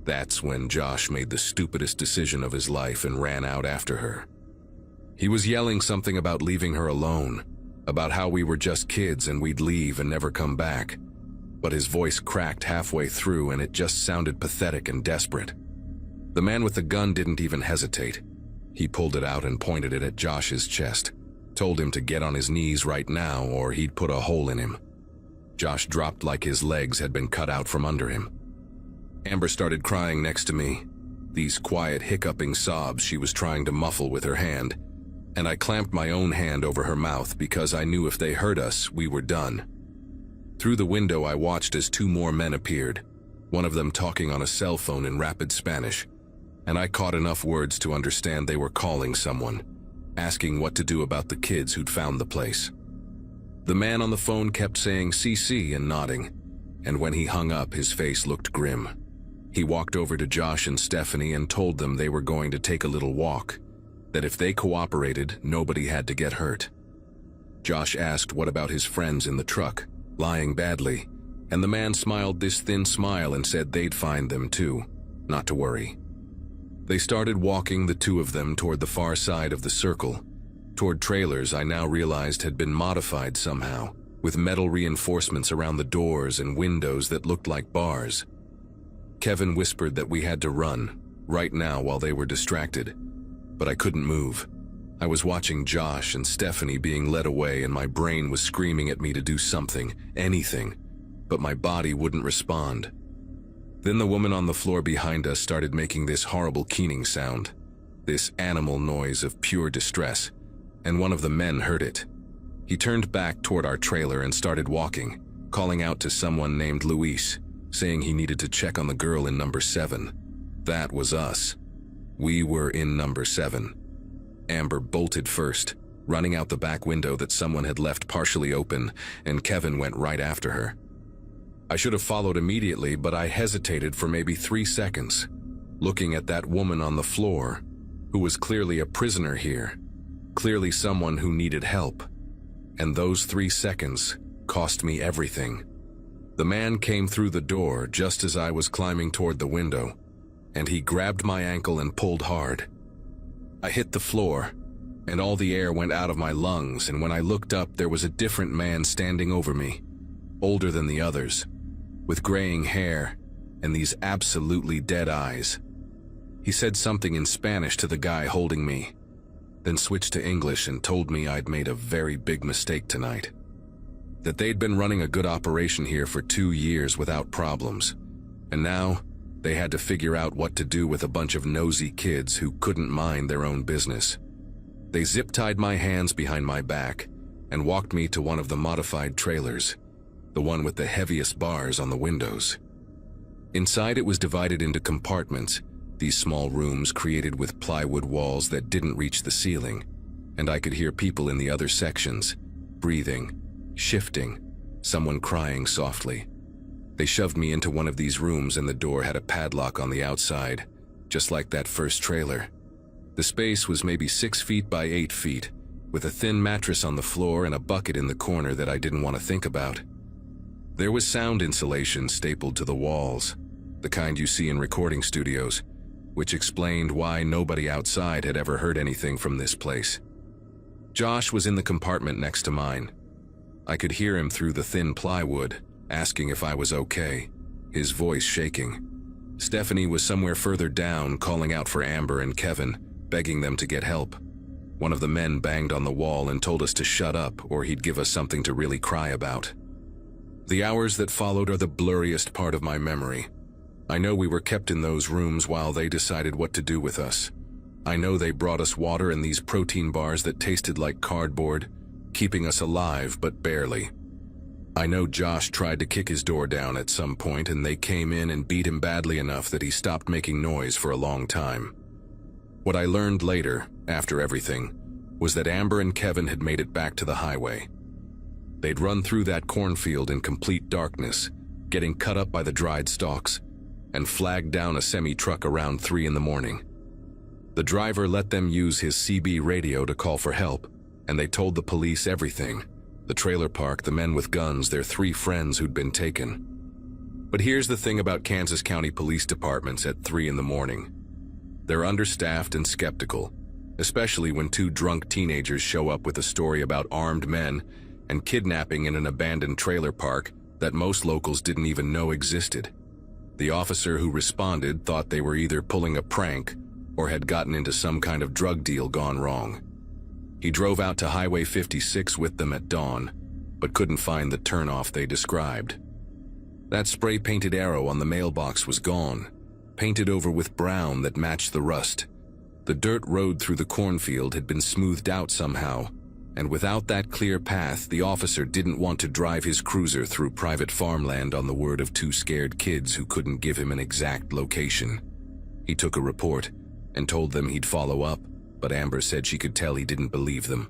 That's when Josh made the stupidest decision of his life and ran out after her. He was yelling something about leaving her alone, about how we were just kids and we'd leave and never come back. But his voice cracked halfway through and it just sounded pathetic and desperate. The man with the gun didn't even hesitate. He pulled it out and pointed it at Josh's chest, told him to get on his knees right now or he'd put a hole in him. Josh dropped like his legs had been cut out from under him. Amber started crying next to me, these quiet hiccuping sobs she was trying to muffle with her hand, and I clamped my own hand over her mouth because I knew if they heard us, we were done. Through the window I watched as two more men appeared, one of them talking on a cell phone in rapid Spanish, and I caught enough words to understand they were calling someone, asking what to do about the kids who'd found the place. The man on the phone kept saying CC and nodding, and when he hung up his face looked grim. He walked over to Josh and Stephanie and told them they were going to take a little walk, that if they cooperated, nobody had to get hurt. Josh asked what about his friends in the truck, lying badly, and the man smiled this thin smile and said they'd find them too, not to worry. They started walking, the two of them, toward the far side of the circle, toward trailers I now realized had been modified somehow, with metal reinforcements around the doors and windows that looked like bars. Kevin whispered that we had to run, right now while they were distracted, but I couldn't move. I was watching Josh and Stephanie being led away and my brain was screaming at me to do something, anything, but my body wouldn't respond. Then the woman on the floor behind us started making this horrible keening sound, this animal noise of pure distress, and one of the men heard it. He turned back toward our trailer and started walking, calling out to someone named Luis, saying he needed to check on the girl in number 7. That was us. We were in number 7. Amber bolted first, running out the back window that someone had left partially open, and Kevin went right after her. I should have followed immediately, but I hesitated for maybe 3 seconds, looking at that woman on the floor, who was clearly a prisoner here, clearly someone who needed help. And those 3 seconds cost me everything. The man came through the door just as I was climbing toward the window, and he grabbed my ankle and pulled hard. I hit the floor, and all the air went out of my lungs, and when I looked up, there was a different man standing over me, older than the others, with graying hair and these absolutely dead eyes. He said something in Spanish to the guy holding me, then switched to English and told me I'd made a very big mistake tonight. That they'd been running a good operation here for 2 years without problems, and now they had to figure out what to do with a bunch of nosy kids who couldn't mind their own business. They zip-tied my hands behind my back and walked me to one of the modified trailers, the one with the heaviest bars on the windows. Inside it was divided into compartments, these small rooms created with plywood walls that didn't reach the ceiling, and I could hear people in the other sections, breathing, shifting, someone crying softly. They shoved me into one of these rooms and the door had a padlock on the outside, just like that first trailer. The space was maybe 6 feet by 8 feet, with a thin mattress on the floor and a bucket in the corner that I didn't want to think about. There was sound insulation stapled to the walls, the kind you see in recording studios, which explained why nobody outside had ever heard anything from this place. Josh was in the compartment next to mine. I could hear him through the thin plywood, asking if I was okay, his voice shaking. Stephanie was somewhere further down, calling out for Amber and Kevin, begging them to get help. One of the men banged on the wall and told us to shut up or he'd give us something to really cry about. The hours that followed are the blurriest part of my memory. I know we were kept in those rooms while they decided what to do with us. I know they brought us water and these protein bars that tasted like cardboard, keeping us alive but barely. I know Josh tried to kick his door down at some point and they came in and beat him badly enough that he stopped making noise for a long time. What I learned later, after everything, was that Amber and Kevin had made it back to the highway. They'd run through that cornfield in complete darkness, getting cut up by the dried stalks, and flagged down a semi-truck around 3 in the morning. The driver let them use his CB radio to call for help, and they told the police everything: the trailer park, the men with guns, their 3 friends who'd been taken. But here's the thing about Kansas County police departments at 3 in the morning. They're understaffed and skeptical, especially when 2 drunk teenagers show up with a story about armed men and kidnapping in an abandoned trailer park that most locals didn't even know existed. The officer who responded thought they were either pulling a prank or had gotten into some kind of drug deal gone wrong. He drove out to Highway 56 with them at dawn, but couldn't find the turnoff they described. That spray-painted arrow on the mailbox was gone, painted over with brown that matched the rust. The dirt road through the cornfield had been smoothed out somehow, and without that clear path, the officer didn't want to drive his cruiser through private farmland on the word of 2 scared kids who couldn't give him an exact location. He took a report and told them he'd follow up, but Amber said she could tell he didn't believe them.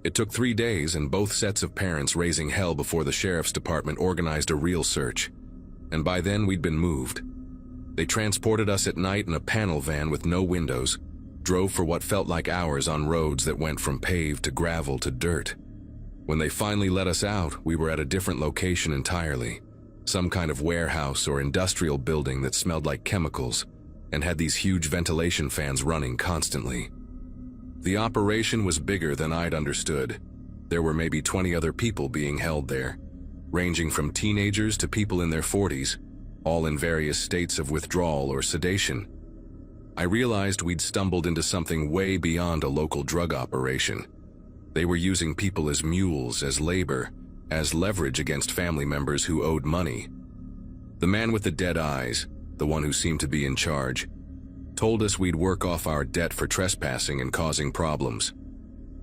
It took 3 days and both sets of parents raising hell before the sheriff's department organized a real search, and by then we'd been moved. They transported us at night in a panel van with no windows, drove for what felt like hours on roads that went from paved to gravel to dirt. When they finally let us out, we were at a different location entirely, some kind of warehouse or industrial building that smelled like chemicals and had these huge ventilation fans running constantly. The operation was bigger than I'd understood. There were maybe 20 other people being held there, ranging from teenagers to people in their 40s, all in various states of withdrawal or sedation. I realized we'd stumbled into something way beyond a local drug operation. They were using people as mules, as labor, as leverage against family members who owed money. The man with the dead eyes, the one who seemed to be in charge, told us we'd work off our debt for trespassing and causing problems.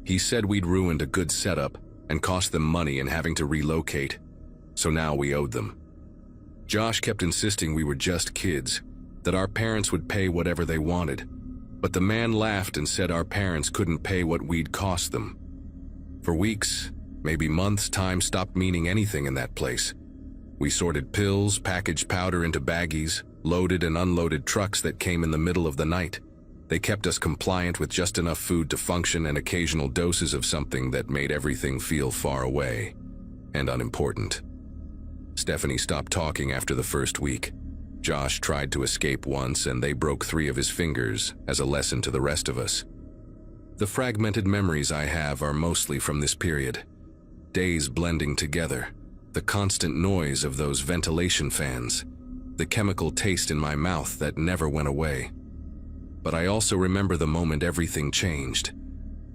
He said we'd ruined a good setup and cost them money and having to relocate, so now we owed them. Josh kept insisting we were just kids, that our parents would pay whatever they wanted, but the man laughed and said our parents couldn't pay what we'd cost them. For weeks, maybe months, time stopped meaning anything in that place. We sorted pills, packaged powder into baggies, loaded and unloaded trucks that came in the middle of the night. They kept us compliant with just enough food to function and occasional doses of something that made everything feel far away and unimportant. Stephanie stopped talking after the first week. Josh tried to escape once and they broke 3 of his fingers as a lesson to the rest of us. The fragmented memories I have are mostly from this period. Days blending together, the constant noise of those ventilation fans, the chemical taste in my mouth that never went away. But I also remember the moment everything changed.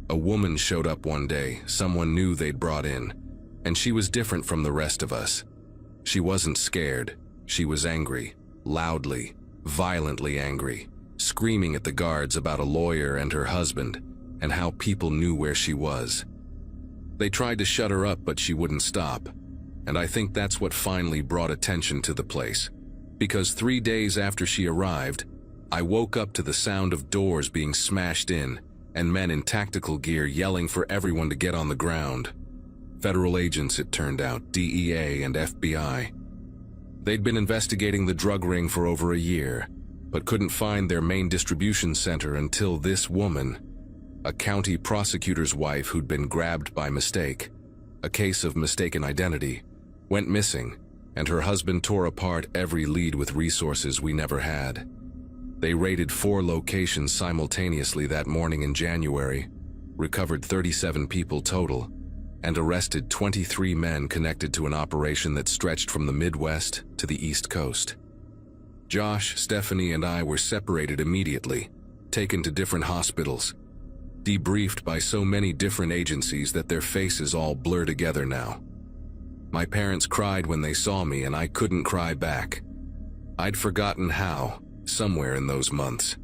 A woman showed up one day, someone new they'd brought in, and she was different from the rest of us. She wasn't scared, she was angry, loudly, violently angry, screaming at the guards about a lawyer and her husband, and how people knew where she was. They tried to shut her up, but she wouldn't stop, and I think that's what finally brought attention to the place. Because 3 days after she arrived, I woke up to the sound of doors being smashed in and men in tactical gear yelling for everyone to get on the ground. Federal agents, it turned out, DEA and FBI. They'd been investigating the drug ring for over a year, but couldn't find their main distribution center until this woman, a county prosecutor's wife who'd been grabbed by mistake, a case of mistaken identity, went missing, and her husband tore apart every lead with resources we never had. They raided 4 locations simultaneously that morning in January, recovered 37 people total, and arrested 23 men connected to an operation that stretched from the Midwest to the East Coast. Josh, Stephanie, and I were separated immediately, taken to different hospitals, debriefed by so many different agencies that their faces all blur together now. My parents cried when they saw me, and I couldn't cry back. I'd forgotten how, somewhere in those months.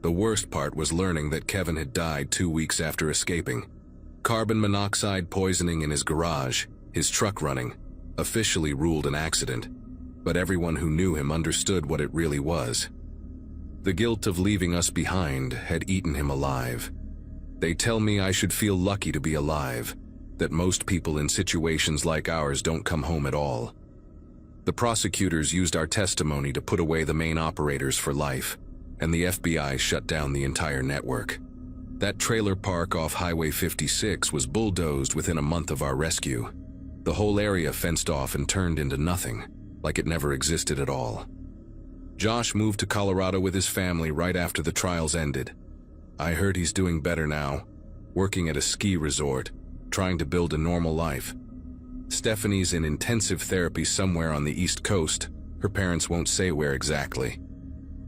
The worst part was learning that Kevin had died 2 weeks after escaping. Carbon monoxide poisoning in his garage, his truck running, officially ruled an accident, but everyone who knew him understood what it really was. The guilt of leaving us behind had eaten him alive. They tell me I should feel lucky to be alive, that most people in situations like ours don't come home at all. The prosecutors used our testimony to put away the main operators for life, and the FBI shut down the entire network. That trailer park off Highway 56 was bulldozed within a month of our rescue. The whole area fenced off and turned into nothing, like it never existed at all. Josh moved to Colorado with his family right after the trials ended. I heard he's doing better now, working at a ski resort, trying to build a normal life. Stephanie's in intensive therapy somewhere on the East Coast. Her parents won't say where exactly.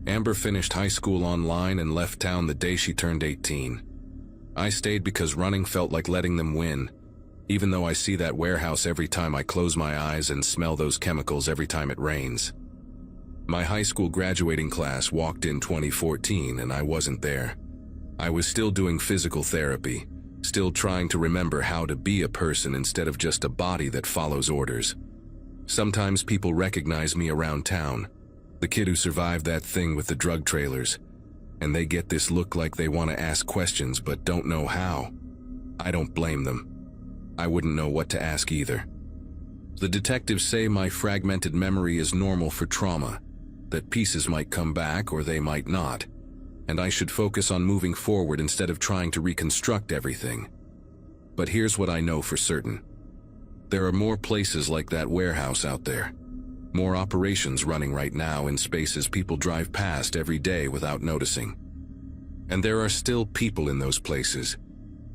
Amber finished high school online and left town the day she turned 18. I stayed because running felt like letting them win, even though I see that warehouse every time I close my eyes and smell those chemicals every time it rains. My high school graduating class walked in 2014 and I wasn't there. I was still doing physical therapy, still trying to remember how to be a person instead of just a body that follows orders. Sometimes people recognize me around town, the kid who survived that thing with the drug trailers, and they get this look like they want to ask questions but don't know how. I don't blame them. I wouldn't know what to ask either. The detectives say my fragmented memory is normal for trauma, that pieces might come back or they might not, and I should focus on moving forward instead of trying to reconstruct everything. But here's what I know for certain. There are more places like that warehouse out there. More operations running right now in spaces people drive past every day without noticing. And there are still people in those places,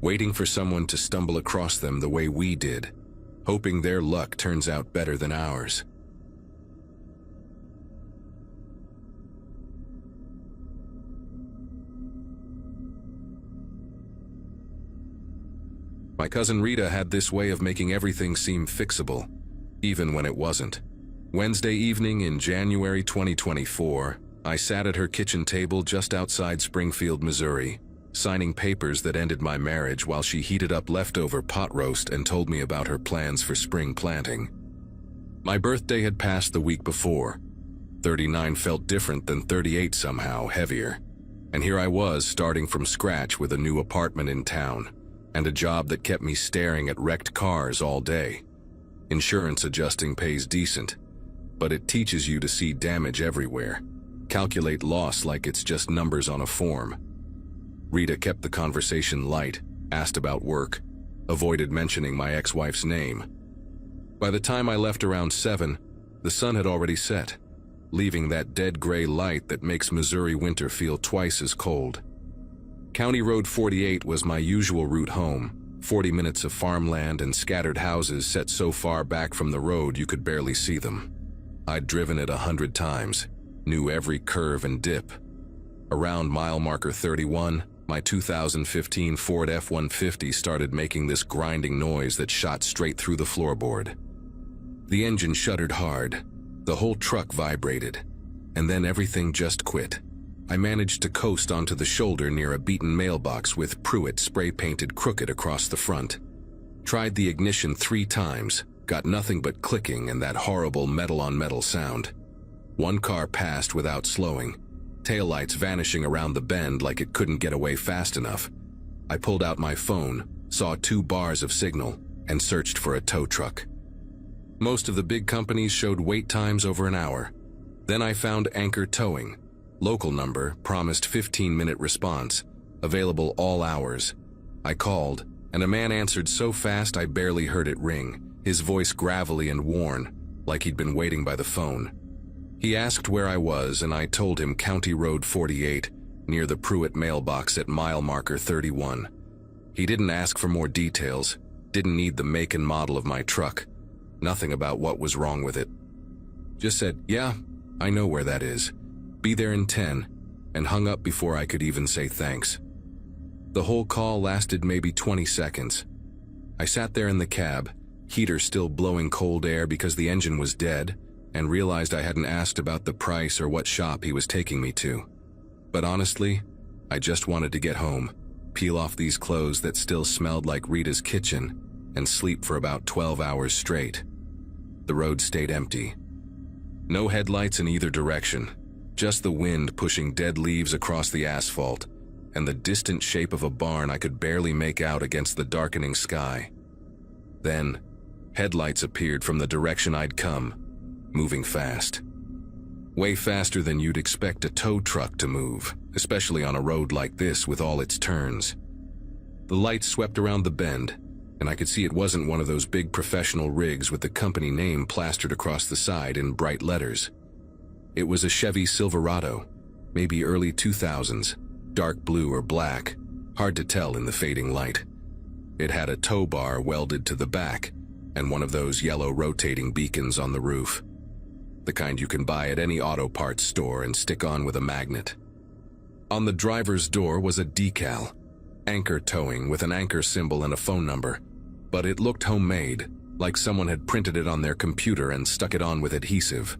waiting for someone to stumble across them the way we did, hoping their luck turns out better than ours. My cousin Rita had this way of making everything seem fixable, even when it wasn't. Wednesday evening in January 2024, I sat at her kitchen table just outside Springfield, Missouri, signing papers that ended my marriage while she heated up leftover pot roast and told me about her plans for spring planting. My birthday had passed the week before. 39 felt different than 38 somehow, heavier. And here I was starting from scratch with a new apartment in town, and a job that kept me staring at wrecked cars all day. Insurance adjusting pays decent, but it teaches you to see damage everywhere, calculate loss like it's just numbers on a form. Rita kept the conversation light, asked about work, avoided mentioning my ex-wife's name. By the time I left around 7, the sun had already set, leaving that dead gray light that makes Missouri winter feel twice as cold. County Road 48 was my usual route home, 40 minutes of farmland and scattered houses set so far back from the road you could barely see them. I'd driven it 100 times, knew every curve and dip. Around mile marker 31, my 2015 Ford F-150 started making this grinding noise that shot straight through the floorboard. The engine shuddered hard, the whole truck vibrated, and then everything just quit. I managed to coast onto the shoulder near a beaten mailbox with Pruitt spray-painted crooked across the front. Tried the ignition 3 times, got nothing but clicking and that horrible metal-on-metal sound. One car passed without slowing, taillights vanishing around the bend like it couldn't get away fast enough. I pulled out my phone, saw 2 bars of signal, and searched for a tow truck. Most of the big companies showed wait times over an hour. Then I found Anchor Towing. Local number, promised 15-minute response, available all hours. I called, and a man answered so fast I barely heard it ring, his voice gravelly and worn, like he'd been waiting by the phone. He asked where I was, and I told him County Road 48, near the Pruitt mailbox at mile marker 31. He didn't ask for more details, didn't need the make and model of my truck, nothing about what was wrong with it. Just said, "Yeah, I know where that is. Be there in 10, and hung up before I could even say thanks. The whole call lasted maybe 20 seconds. I sat there in the cab, heater still blowing cold air because the engine was dead, and realized I hadn't asked about the price or what shop he was taking me to. But honestly, I just wanted to get home, peel off these clothes that still smelled like Rita's kitchen, and sleep for about 12 hours straight. The road stayed empty. No headlights in either direction. Just the wind pushing dead leaves across the asphalt, and the distant shape of a barn I could barely make out against the darkening sky. Then, headlights appeared from the direction I'd come, moving fast. Way faster than you'd expect a tow truck to move, especially on a road like this with all its turns. The lights swept around the bend, and I could see it wasn't one of those big professional rigs with the company name plastered across the side in bright letters. It was a Chevy Silverado, maybe early 2000s, dark blue or black, hard to tell in the fading light. It had a tow bar welded to the back and one of those yellow rotating beacons on the roof, the kind you can buy at any auto parts store and stick on with a magnet. On the driver's door was a decal, Anchor Towing, with an anchor symbol and a phone number, but it looked homemade, like someone had printed it on their computer and stuck it on with adhesive.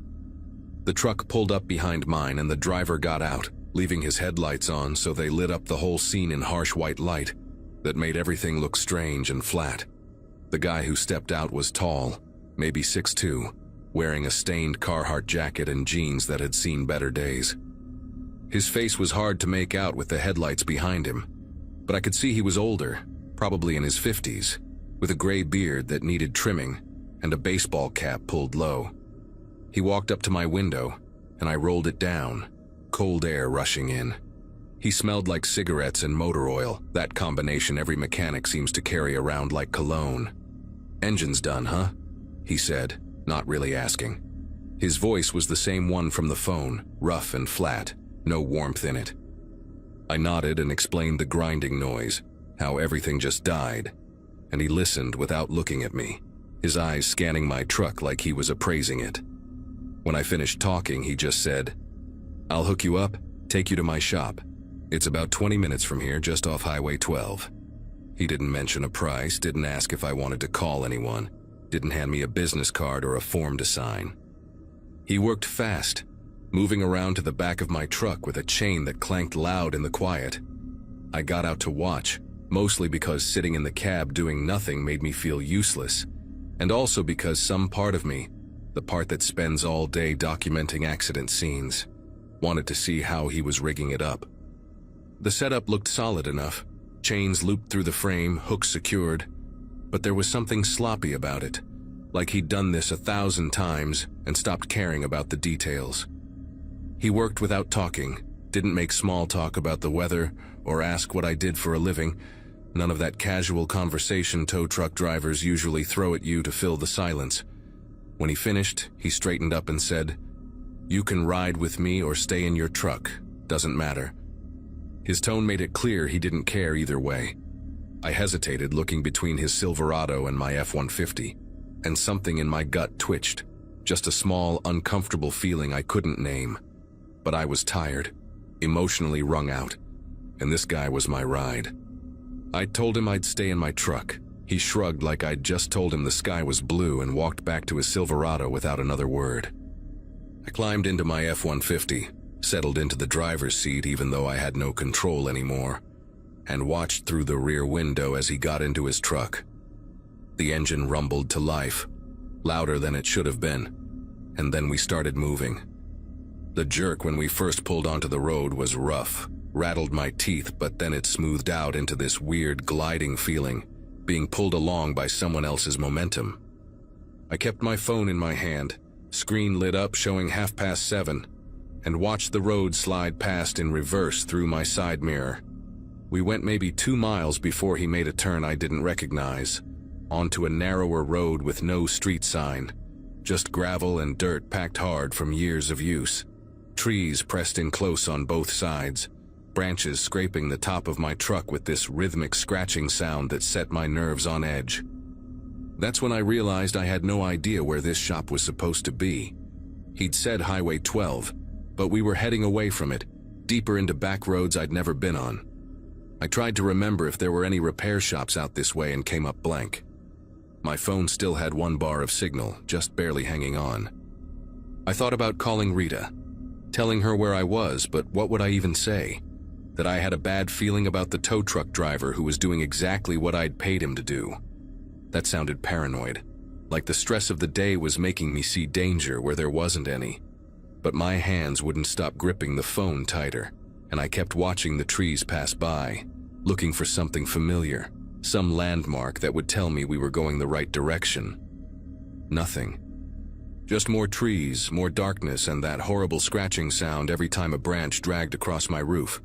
The truck pulled up behind mine and the driver got out, leaving his headlights on so they lit up the whole scene in harsh white light that made everything look strange and flat. The guy who stepped out was tall, maybe 6'2", wearing a stained Carhartt jacket and jeans that had seen better days. His face was hard to make out with the headlights behind him, but I could see he was older, probably in his 50s, with a gray beard that needed trimming and a baseball cap pulled low. He walked up to my window, and I rolled it down, cold air rushing in. He smelled like cigarettes and motor oil, that combination every mechanic seems to carry around like cologne. "Engine's done, huh?" he said, not really asking. His voice was the same one from the phone, rough and flat, no warmth in it. I nodded and explained the grinding noise, how everything just died, and he listened without looking at me, his eyes scanning my truck like he was appraising it. When I finished talking, he just said, "I'll hook you up, take you to my shop. It's about 20 minutes from here, just off Highway 12. He didn't mention a price, didn't ask if I wanted to call anyone, didn't hand me a business card or a form to sign. He worked fast, moving around to the back of my truck with a chain that clanked loud in the quiet. I got out to watch, mostly because sitting in the cab doing nothing made me feel useless, and also because some part of me, the part that spends all day documenting accident scenes, wanted to see how he was rigging it up. The setup looked solid enough, chains looped through the frame, hooks secured, but there was something sloppy about it, like he'd done this 1,000 times and stopped caring about the details. He worked without talking, didn't make small talk about the weather or ask what I did for a living, none of that casual conversation tow truck drivers usually throw at you to fill the silence. When he finished, he straightened up and said, "You can ride with me or stay in your truck, doesn't matter." His tone made it clear he didn't care either way. I hesitated, looking between his Silverado and my F-150, and something in my gut twitched, just a small, uncomfortable feeling I couldn't name. But I was tired, emotionally wrung out, and this guy was my ride. I told him I'd stay in my truck. He shrugged like I'd just told him the sky was blue and walked back to his Silverado without another word. I climbed into my F-150, settled into the driver's seat even though I had no control anymore, and watched through the rear window as he got into his truck. The engine rumbled to life, louder than it should have been, and then we started moving. The jerk when we first pulled onto the road was rough, rattled my teeth, but then it smoothed out into this weird gliding feeling, being pulled along by someone else's momentum. I kept my phone in my hand, screen lit up showing 7:30, and watched the road slide past in reverse through my side mirror. We went maybe 2 miles before he made a turn I didn't recognize, onto a narrower road with no street sign, just gravel and dirt packed hard from years of use. Trees pressed in close on both sides, branches scraping the top of my truck with this rhythmic scratching sound that set my nerves on edge. That's when I realized I had no idea where this shop was supposed to be. He'd said Highway 12, but we were heading away from it, deeper into back roads I'd never been on. I tried to remember if there were any repair shops out this way and came up blank. My phone still had 1 bar of signal, just barely hanging on. I thought about calling Rita, telling her where I was, but what would I even say? That I had a bad feeling about the tow truck driver who was doing exactly what I'd paid him to do. That sounded paranoid, like the stress of the day was making me see danger where there wasn't any. But my hands wouldn't stop gripping the phone tighter, and I kept watching the trees pass by, looking for something familiar, some landmark that would tell me we were going the right direction. Nothing. Just more trees, more darkness, and that horrible scratching sound every time a branch dragged across my roof.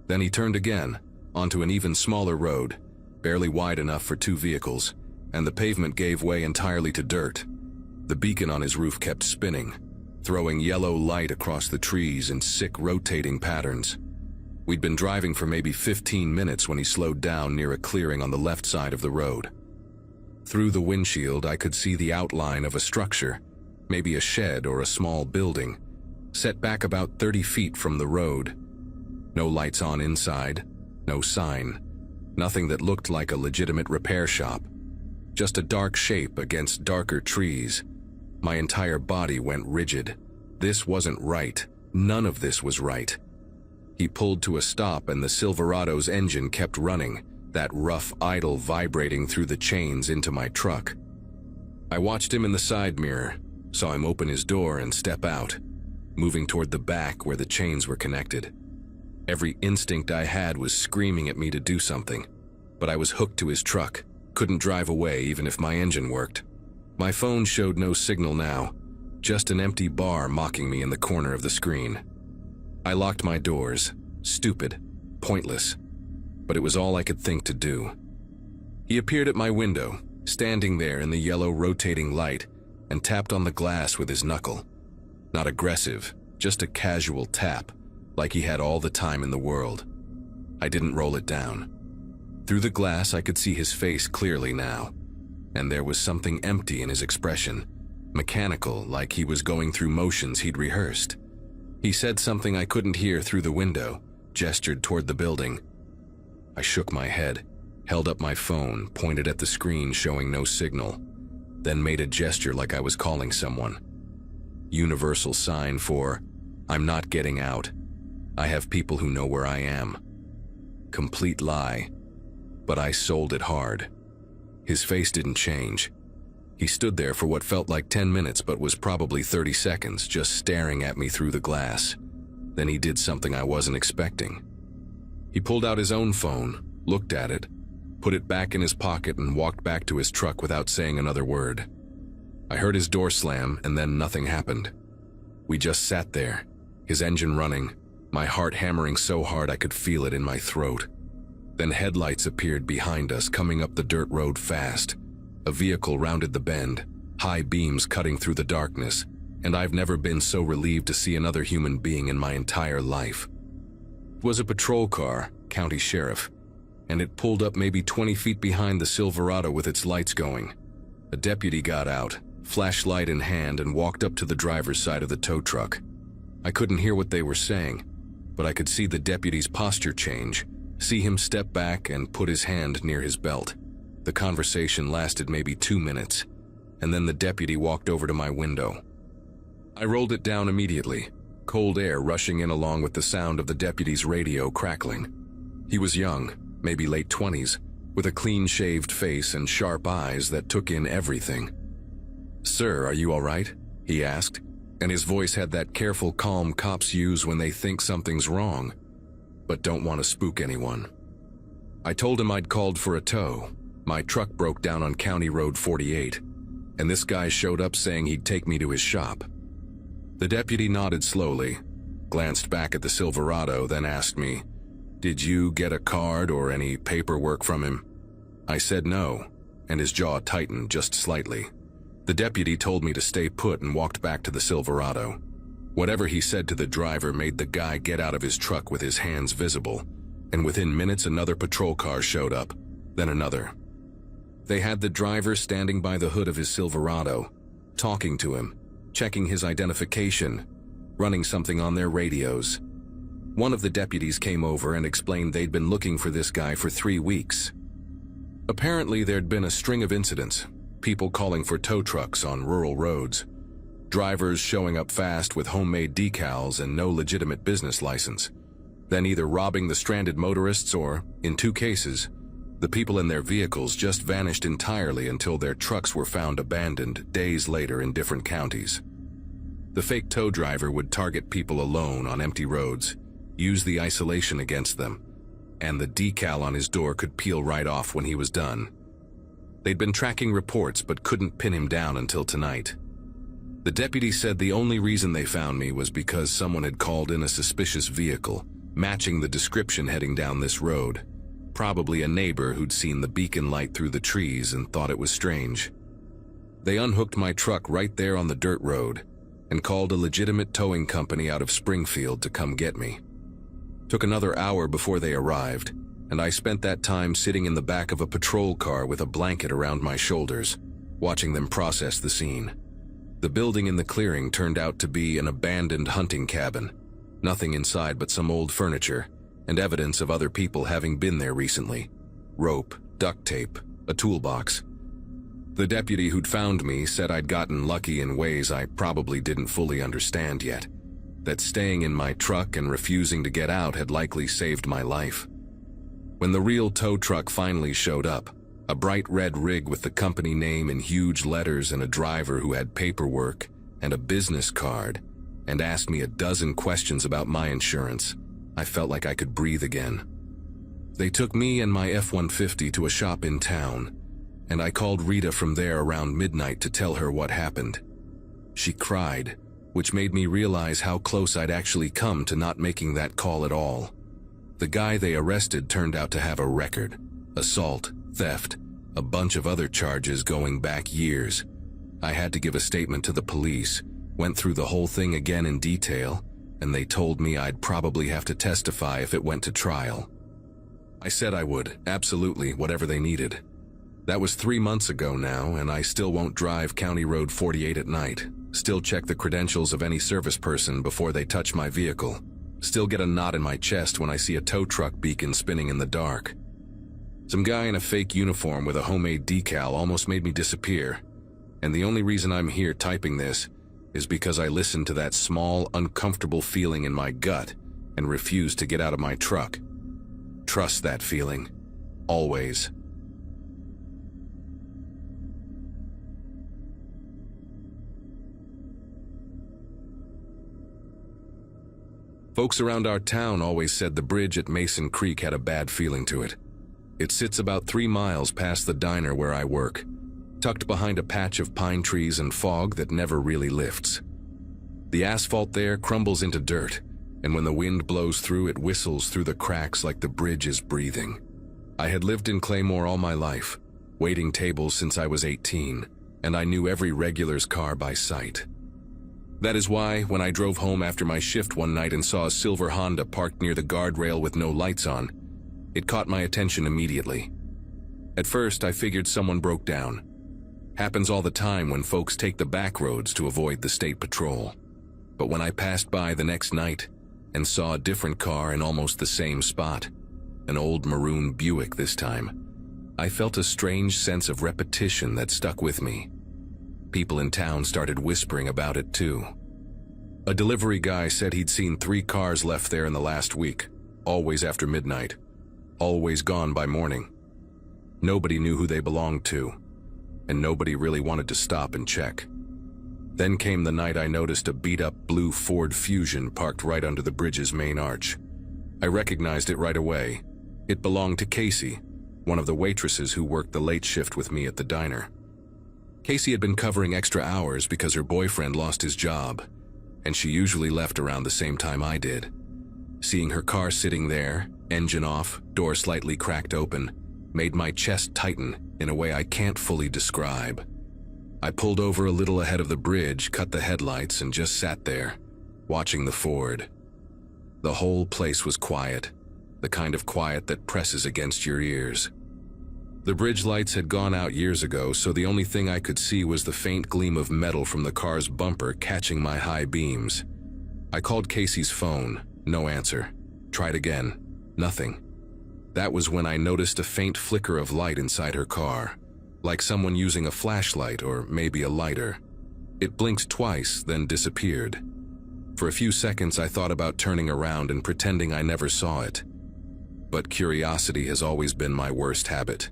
Then he turned again, onto an even smaller road, barely wide enough for 2 vehicles, and the pavement gave way entirely to dirt. The beacon on his roof kept spinning, throwing yellow light across the trees in sick rotating patterns. We'd been driving for maybe 15 minutes when he slowed down near a clearing on the left side of the road. Through the windshield, I could see the outline of a structure, maybe a shed or a small building, set back about 30 feet from the road. No lights on inside, no sign, nothing that looked like a legitimate repair shop. Just a dark shape against darker trees. My entire body went rigid. This wasn't right. None of this was right. He pulled to a stop and the Silverado's engine kept running, that rough idle vibrating through the chains into my truck. I watched him in the side mirror, saw him open his door and step out, moving toward the back where the chains were connected. Every instinct I had was screaming at me to do something, but I was hooked to his truck, couldn't drive away even if my engine worked. My phone showed no signal now, just an empty bar mocking me in the corner of the screen. I locked my doors, stupid, pointless, but it was all I could think to do. He appeared at my window, standing there in the yellow rotating light, and tapped on the glass with his knuckle. Not aggressive, just a casual tap, like he had all the time in the world. I didn't roll it down. Through the glass, I could see his face clearly now, and there was something empty in his expression, mechanical, like he was going through motions he'd rehearsed. He said something I couldn't hear through the window, gestured toward the building. I shook my head, held up my phone, pointed at the screen showing no signal, then made a gesture like I was calling someone. Universal sign for, I'm not getting out. I have people who know where I am. Complete lie, but I sold it hard. His face didn't change. He stood there for what felt like 10 minutes but was probably 30 seconds, just staring at me through the glass. Then he did something I wasn't expecting. He pulled out his own phone, looked at it, put it back in his pocket and walked back to his truck without saying another word. I heard his door slam and then nothing happened. We just sat there, his engine running, my heart hammering so hard I could feel it in my throat. Then headlights appeared behind us, coming up the dirt road fast. A vehicle rounded the bend, high beams cutting through the darkness, and I've never been so relieved to see another human being in my entire life. It was a patrol car, county sheriff, and it pulled up maybe 20 feet behind the Silverado with its lights going. A deputy got out, flashlight in hand, and walked up to the driver's side of the tow truck. I couldn't hear what they were saying, but I could see the deputy's posture change, see him step back and put his hand near his belt. The conversation lasted maybe 2 minutes, and then the deputy walked over to my window. I rolled it down immediately, cold air rushing in along with the sound of the deputy's radio crackling. He was young, maybe late 20s, with a clean-shaved face and sharp eyes that took in everything. "Sir, are you all right?" he asked, and his voice had that careful calm cops use when they think something's wrong, but don't want to spook anyone. I told him I'd called for a tow. My truck broke down on County Road 48, and this guy showed up saying he'd take me to his shop. The deputy nodded slowly, glanced back at the Silverado, then asked me, "Did you get a card or any paperwork from him?" I said no, and his jaw tightened just slightly. The deputy told me to stay put and walked back to the Silverado. Whatever he said to the driver made the guy get out of his truck with his hands visible, and within minutes another patrol car showed up, then another. They had the driver standing by the hood of his Silverado, talking to him, checking his identification, running something on their radios. One of the deputies came over and explained they'd been looking for this guy for 3 weeks. Apparently there'd been a string of incidents, people calling for tow trucks on rural roads, drivers showing up fast with homemade decals and no legitimate business license, then either robbing the stranded motorists or, in 2 cases, the people in their vehicles just vanished entirely until their trucks were found abandoned days later in different counties. The fake tow driver would target people alone on empty roads, use the isolation against them, and the decal on his door could peel right off when he was done. They'd been tracking reports but couldn't pin him down until tonight. The deputy said the only reason they found me was because someone had called in a suspicious vehicle, matching the description heading down this road. Probably a neighbor who'd seen the beacon light through the trees and thought it was strange. They unhooked my truck right there on the dirt road and called a legitimate towing company out of Springfield to come get me. Took another hour before they arrived, and I spent that time sitting in the back of a patrol car with a blanket around my shoulders, watching them process the scene. The building in the clearing turned out to be an abandoned hunting cabin. Nothing inside but some old furniture and evidence of other people having been there recently. Rope, duct tape, a toolbox. The deputy who'd found me said I'd gotten lucky in ways I probably didn't fully understand yet. That staying in my truck and refusing to get out had likely saved my life. When the real tow truck finally showed up, a bright red rig with the company name in huge letters and a driver who had paperwork and a business card, and asked me a dozen questions about my insurance, I felt like I could breathe again. They took me and my F-150 to a shop in town, and I called Rita from there around midnight to tell her what happened. She cried, which made me realize how close I'd actually come to not making that call at all. The guy they arrested turned out to have a record: assault, theft, a bunch of other charges going back years. I had to give a statement to the police, went through the whole thing again in detail, and they told me I'd probably have to testify if it went to trial. I said I would, absolutely, whatever they needed. That was 3 months ago now, and I still won't drive County Road 48 at night. Still check the credentials of any service person before they touch my vehicle. Still get a knot in my chest when I see a tow truck beacon spinning in the dark. Some guy in a fake uniform with a homemade decal almost made me disappear, and the only reason I'm here typing this is because I listened to that small, uncomfortable feeling in my gut and refused to get out of my truck. Trust that feeling. Always. Folks around our town always said the bridge at Mason Creek had a bad feeling to it. It sits about 3 miles past the diner where I work, tucked behind a patch of pine trees and fog that never really lifts. The asphalt there crumbles into dirt, and when the wind blows through, it whistles through the cracks like the bridge is breathing. I had lived in Claymore all my life, waiting tables since I was 18, and I knew every regular's car by sight. That is why, when I drove home after my shift one night and saw a silver Honda parked near the guardrail with no lights on, it caught my attention immediately. At first, I figured someone broke down. Happens all the time when folks take the back roads to avoid the state patrol. But when I passed by the next night and saw a different car in almost the same spot, an old maroon Buick this time, I felt a strange sense of repetition that stuck with me. People in town started whispering about it too. A delivery guy said he'd seen 3 cars left there in the last week, always after midnight, always gone by morning. Nobody knew who they belonged to, and nobody really wanted to stop and check. Then came the night I noticed a beat-up blue Ford Fusion parked right under the bridge's main arch. I recognized it right away. It belonged to Casey, one of the waitresses who worked the late shift with me at the diner. Casey had been covering extra hours because her boyfriend lost his job, and she usually left around the same time I did. Seeing her car sitting there, engine off, door slightly cracked open, made my chest tighten in a way I can't fully describe. I pulled over a little ahead of the bridge, cut the headlights, and just sat there, watching the Ford. The whole place was quiet, the kind of quiet that presses against your ears. The bridge lights had gone out years ago, so the only thing I could see was the faint gleam of metal from the car's bumper catching my high beams. I called Casey's phone, no answer. Tried again, nothing. That was when I noticed a faint flicker of light inside her car, like someone using a flashlight or maybe a lighter. It blinked twice, then disappeared. For a few seconds I thought about turning around and pretending I never saw it. But curiosity has always been my worst habit.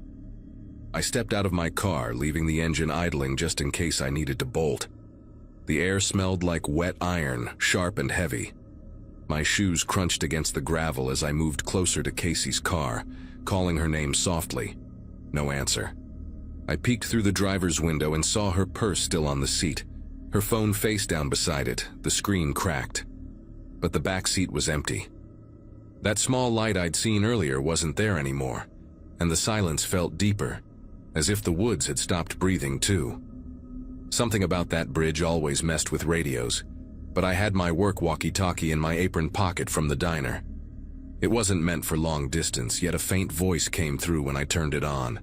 I stepped out of my car, leaving the engine idling just in case I needed to bolt. The air smelled like wet iron, sharp and heavy. My shoes crunched against the gravel as I moved closer to Casey's car, calling her name softly. No answer. I peeked through the driver's window and saw her purse still on the seat, Her phone face down beside it, the screen cracked. But the back seat was empty. That small light I'd seen earlier wasn't there anymore, and the silence felt deeper, as if the woods had stopped breathing too. Something about that bridge always messed with radios, but I had my work walkie-talkie in my apron pocket from the diner. It wasn't meant for long distance, yet a faint voice came through when I turned it on.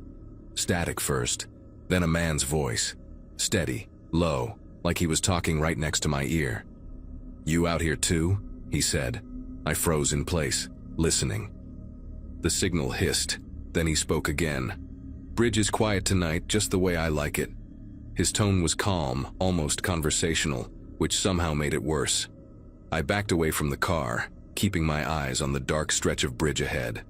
Static first, then a man's voice. Steady, low, like he was talking right next to my ear. "You out here too?" he said. I froze in place, listening. The signal hissed, then he spoke again. "Bridge is quiet tonight, just the way I like it." His tone was calm, almost conversational, which somehow made it worse. I backed away from the car, keeping my eyes on the dark stretch of bridge ahead.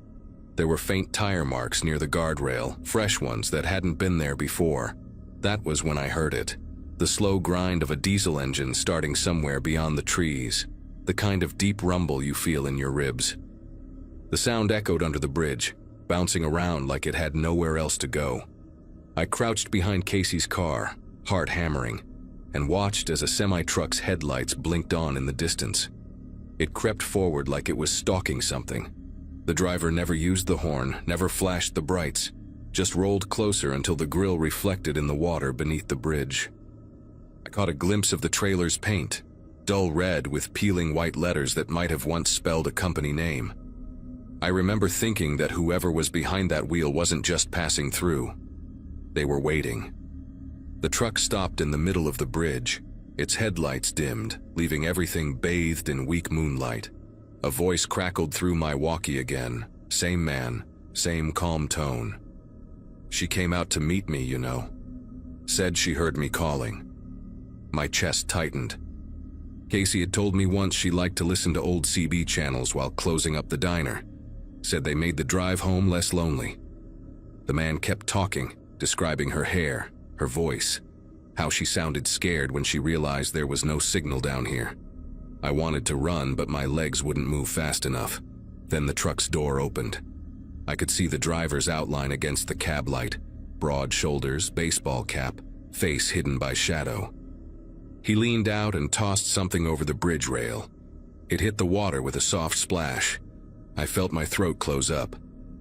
There were faint tire marks near the guardrail, fresh ones that hadn't been there before. That was when I heard it. The slow grind of a diesel engine starting somewhere beyond the trees. The kind of deep rumble you feel in your ribs. The sound echoed under the bridge, bouncing around like it had nowhere else to go. I crouched behind Casey's car, heart hammering, and watched as a semi-truck's headlights blinked on in the distance. It crept forward like it was stalking something. The driver never used the horn, never flashed the brights, just rolled closer until the grille reflected in the water beneath the bridge. I caught a glimpse of the trailer's paint, dull red with peeling white letters that might have once spelled a company name. I remember thinking that whoever was behind that wheel wasn't just passing through. They were waiting. The truck stopped in the middle of the bridge, its headlights dimmed, leaving everything bathed in weak moonlight. A voice crackled through my walkie again. Same man, same calm tone. "She came out to meet me, you know. Said she heard me calling." My chest tightened. Casey had told me once she liked to listen to old CB channels while closing up the diner. Said they made the drive home less lonely. The man kept talking, describing her hair, her voice, how she sounded scared when she realized there was no signal down here. I wanted to run, but my legs wouldn't move fast enough. Then the truck's door opened. I could see the driver's outline against the cab light, broad shoulders, baseball cap, face hidden by shadow. He leaned out and tossed something over the bridge rail. It hit the water with a soft splash. I felt my throat close up.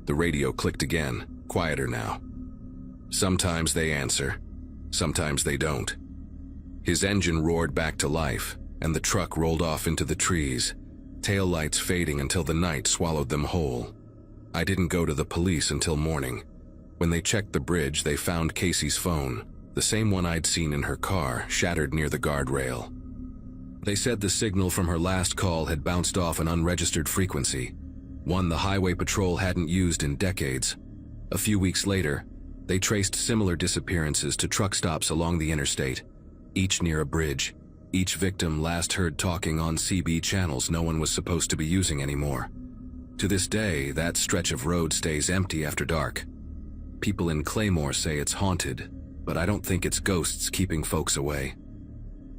The radio clicked again, quieter now. Sometimes they answer, sometimes they don't. His engine roared back to life, and the truck rolled off into the trees, taillights fading until the night swallowed them whole. I didn't go to the police until morning. When they checked the bridge, they found Casey's phone, the same one I'd seen in her car, shattered near the guardrail. They said the signal from her last call had bounced off an unregistered frequency, one the highway patrol hadn't used in decades. A few weeks later, they traced similar disappearances to truck stops along the interstate, each near a bridge, each victim last heard talking on CB channels no one was supposed to be using anymore. To this day, that stretch of road stays empty after dark. People in Claymore say it's haunted, but I don't think it's ghosts keeping folks away.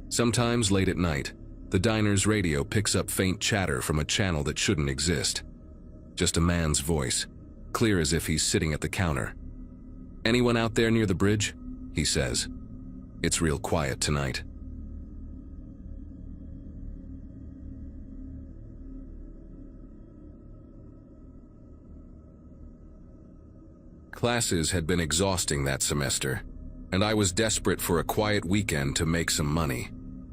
Sometimes late at night, the diner's radio picks up faint chatter from a channel that shouldn't exist. Just a man's voice, clear as if he's sitting at the counter. "Anyone out there near the bridge?" he says. "It's real quiet tonight." Classes had been exhausting that semester, and I was desperate for a quiet weekend to make some money.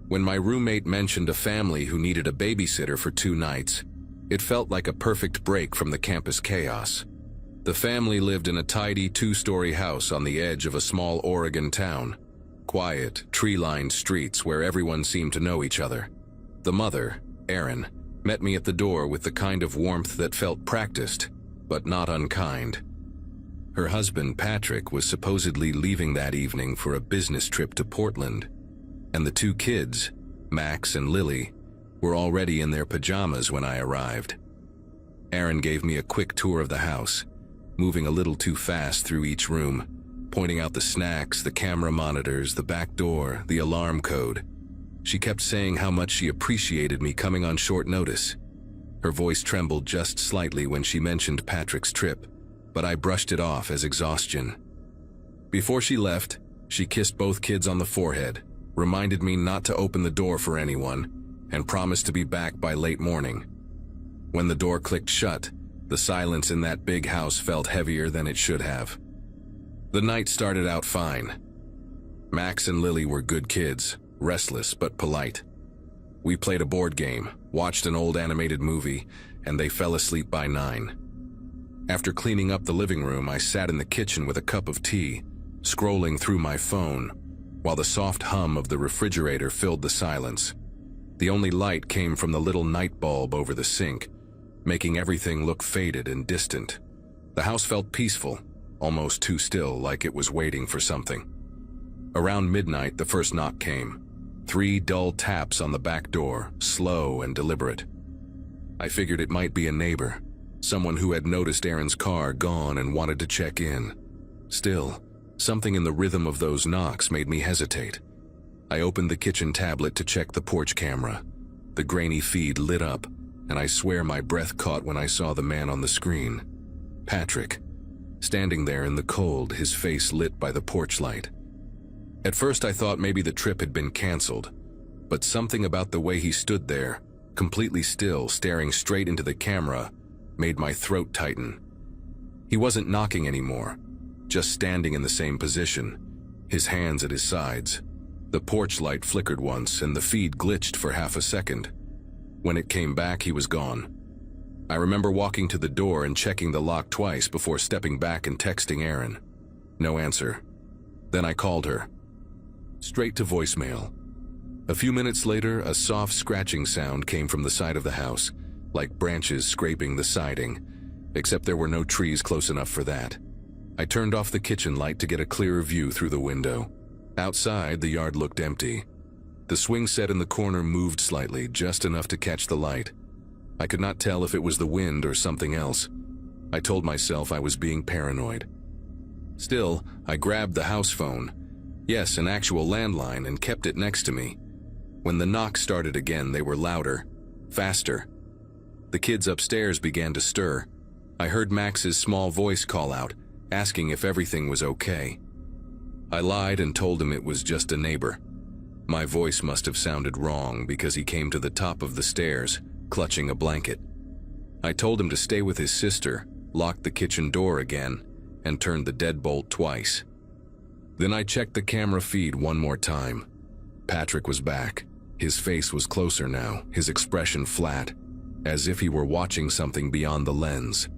When my roommate mentioned a family who needed a babysitter for 2 nights, it felt like a perfect break from the campus chaos. The family lived in a tidy 2-story house on the edge of a small Oregon town. Quiet, tree-lined streets where everyone seemed to know each other. The mother, Erin, met me at the door with the kind of warmth that felt practiced, but not unkind. Her husband, Patrick, was supposedly leaving that evening for a business trip to Portland, and the 2 kids, Max and Lily, were already in their pajamas when I arrived. Erin gave me a quick tour of the house, moving a little too fast through each room, pointing out the snacks, the camera monitors, the back door, the alarm code. She kept saying how much she appreciated me coming on short notice. Her voice trembled just slightly when she mentioned Patrick's trip, but I brushed it off as exhaustion. Before she left, she kissed both kids on the forehead, reminded me not to open the door for anyone, and promised to be back by late morning. When the door clicked shut, the silence in that big house felt heavier than it should have. The night started out fine. Max and Lily were good kids, restless but polite. We played a board game, watched an old animated movie, and they fell asleep by 9. After cleaning up the living room, I sat in the kitchen with a cup of tea, scrolling through my phone, while the soft hum of the refrigerator filled the silence. The only light came from the little night bulb over the sink, making everything look faded and distant. The house felt peaceful, almost too still, like it was waiting for something. Around midnight, the first knock came. 3 dull taps on the back door, slow and deliberate. I figured it might be a neighbor, someone who had noticed Aaron's car gone and wanted to check in. Still, something in the rhythm of those knocks made me hesitate. I opened the kitchen tablet to check the porch camera. The grainy feed lit up, and I swear my breath caught when I saw the man on the screen. Patrick, standing there in the cold, his face lit by the porch light. At first I thought maybe the trip had been canceled, but something about the way he stood there, completely still, staring straight into the camera, made my throat tighten. He wasn't knocking anymore, just standing in the same position, his hands at his sides. The porch light flickered once, and the feed glitched for half a second. When it came back, he was gone. I remember walking to the door and checking the lock twice before stepping back and texting Aaron. No answer. Then I called her. Straight to voicemail. A few minutes later, a soft scratching sound came from the side of the house, like branches scraping the siding, except there were no trees close enough for that. I turned off the kitchen light to get a clearer view through the window. Outside, the yard looked empty. The swing set in the corner moved slightly, just enough to catch the light. I could not tell if it was the wind or something else. I told myself I was being paranoid. Still, I grabbed the house phone. Yes, an actual landline, and kept it next to me. When the knocks started again, they were louder, faster. The kids upstairs began to stir. I heard Max's small voice call out, asking if everything was okay. I lied and told him it was just a neighbor. My voice must have sounded wrong because he came to the top of the stairs, clutching a blanket. I told him to stay with his sister, locked the kitchen door again, and turned the deadbolt twice. Then I checked the camera feed one more time. Patrick was back. His face was closer now, his expression flat, as if he were watching something beyond the lens.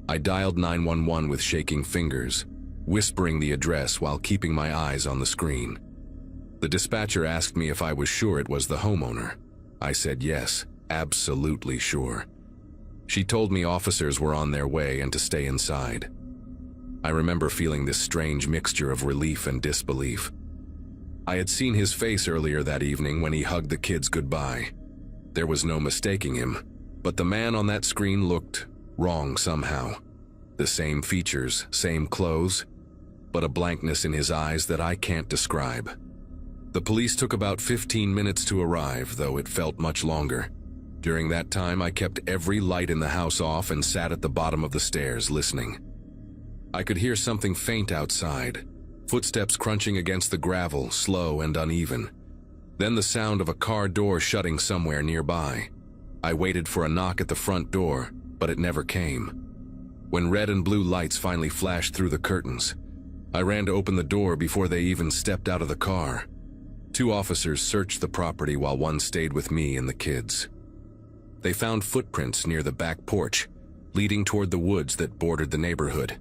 I dialed 911 with shaking fingers, whispering the address while keeping my eyes on the screen. The dispatcher asked me if I was sure it was the homeowner. I said yes, absolutely sure. She told me officers were on their way and to stay inside. I remember feeling this strange mixture of relief and disbelief. I had seen his face earlier that evening when he hugged the kids goodbye. There was no mistaking him, but the man on that screen looked wrong somehow. The same features, same clothes, but a blankness in his eyes that I can't describe. The police took about 15 minutes to arrive, though it felt much longer. During that time, I kept every light in the house off and sat at the bottom of the stairs listening. I could hear something faint outside, footsteps crunching against the gravel, slow and uneven. Then the sound of a car door shutting somewhere nearby. I waited for a knock at the front door, but it never came. When red and blue lights finally flashed through the curtains, I ran to open the door before they even stepped out of the car. 2 officers searched the property while one stayed with me and the kids. They found footprints near the back porch, leading toward the woods that bordered the neighborhood.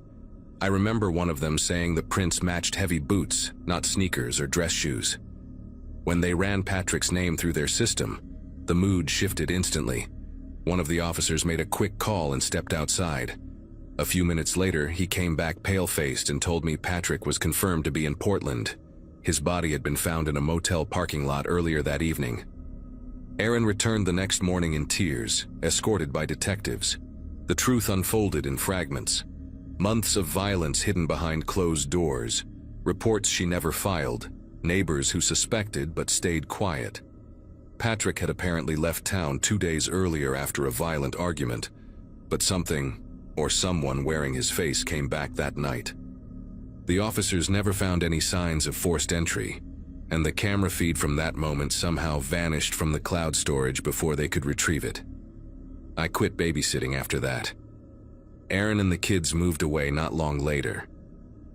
I remember one of them saying the prints matched heavy boots, not sneakers or dress shoes. When they ran Patrick's name through their system, the mood shifted instantly. One of the officers made a quick call and stepped outside. A few minutes later, he came back pale-faced and told me Patrick was confirmed to be in Portland. His body had been found in a motel parking lot earlier that evening. Aaron returned the next morning in tears, escorted by detectives. The truth unfolded in fragments. Months of violence hidden behind closed doors, reports she never filed, neighbors who suspected but stayed quiet. Patrick had apparently left town 2 days earlier after a violent argument, but something or someone wearing his face came back that night. The officers never found any signs of forced entry, and the camera feed from that moment somehow vanished from the cloud storage before they could retrieve it. I quit babysitting after that. Aaron and the kids moved away not long later.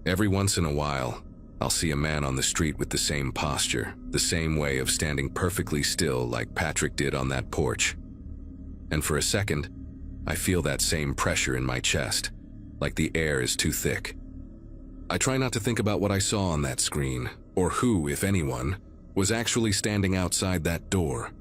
Every once in a while, I'll see a man on the street with the same posture, the same way of standing perfectly still like Patrick did on that porch. And for a second, I feel that same pressure in my chest, like the air is too thick. I try not to think about what I saw on that screen, or who, if anyone, was actually standing outside that door.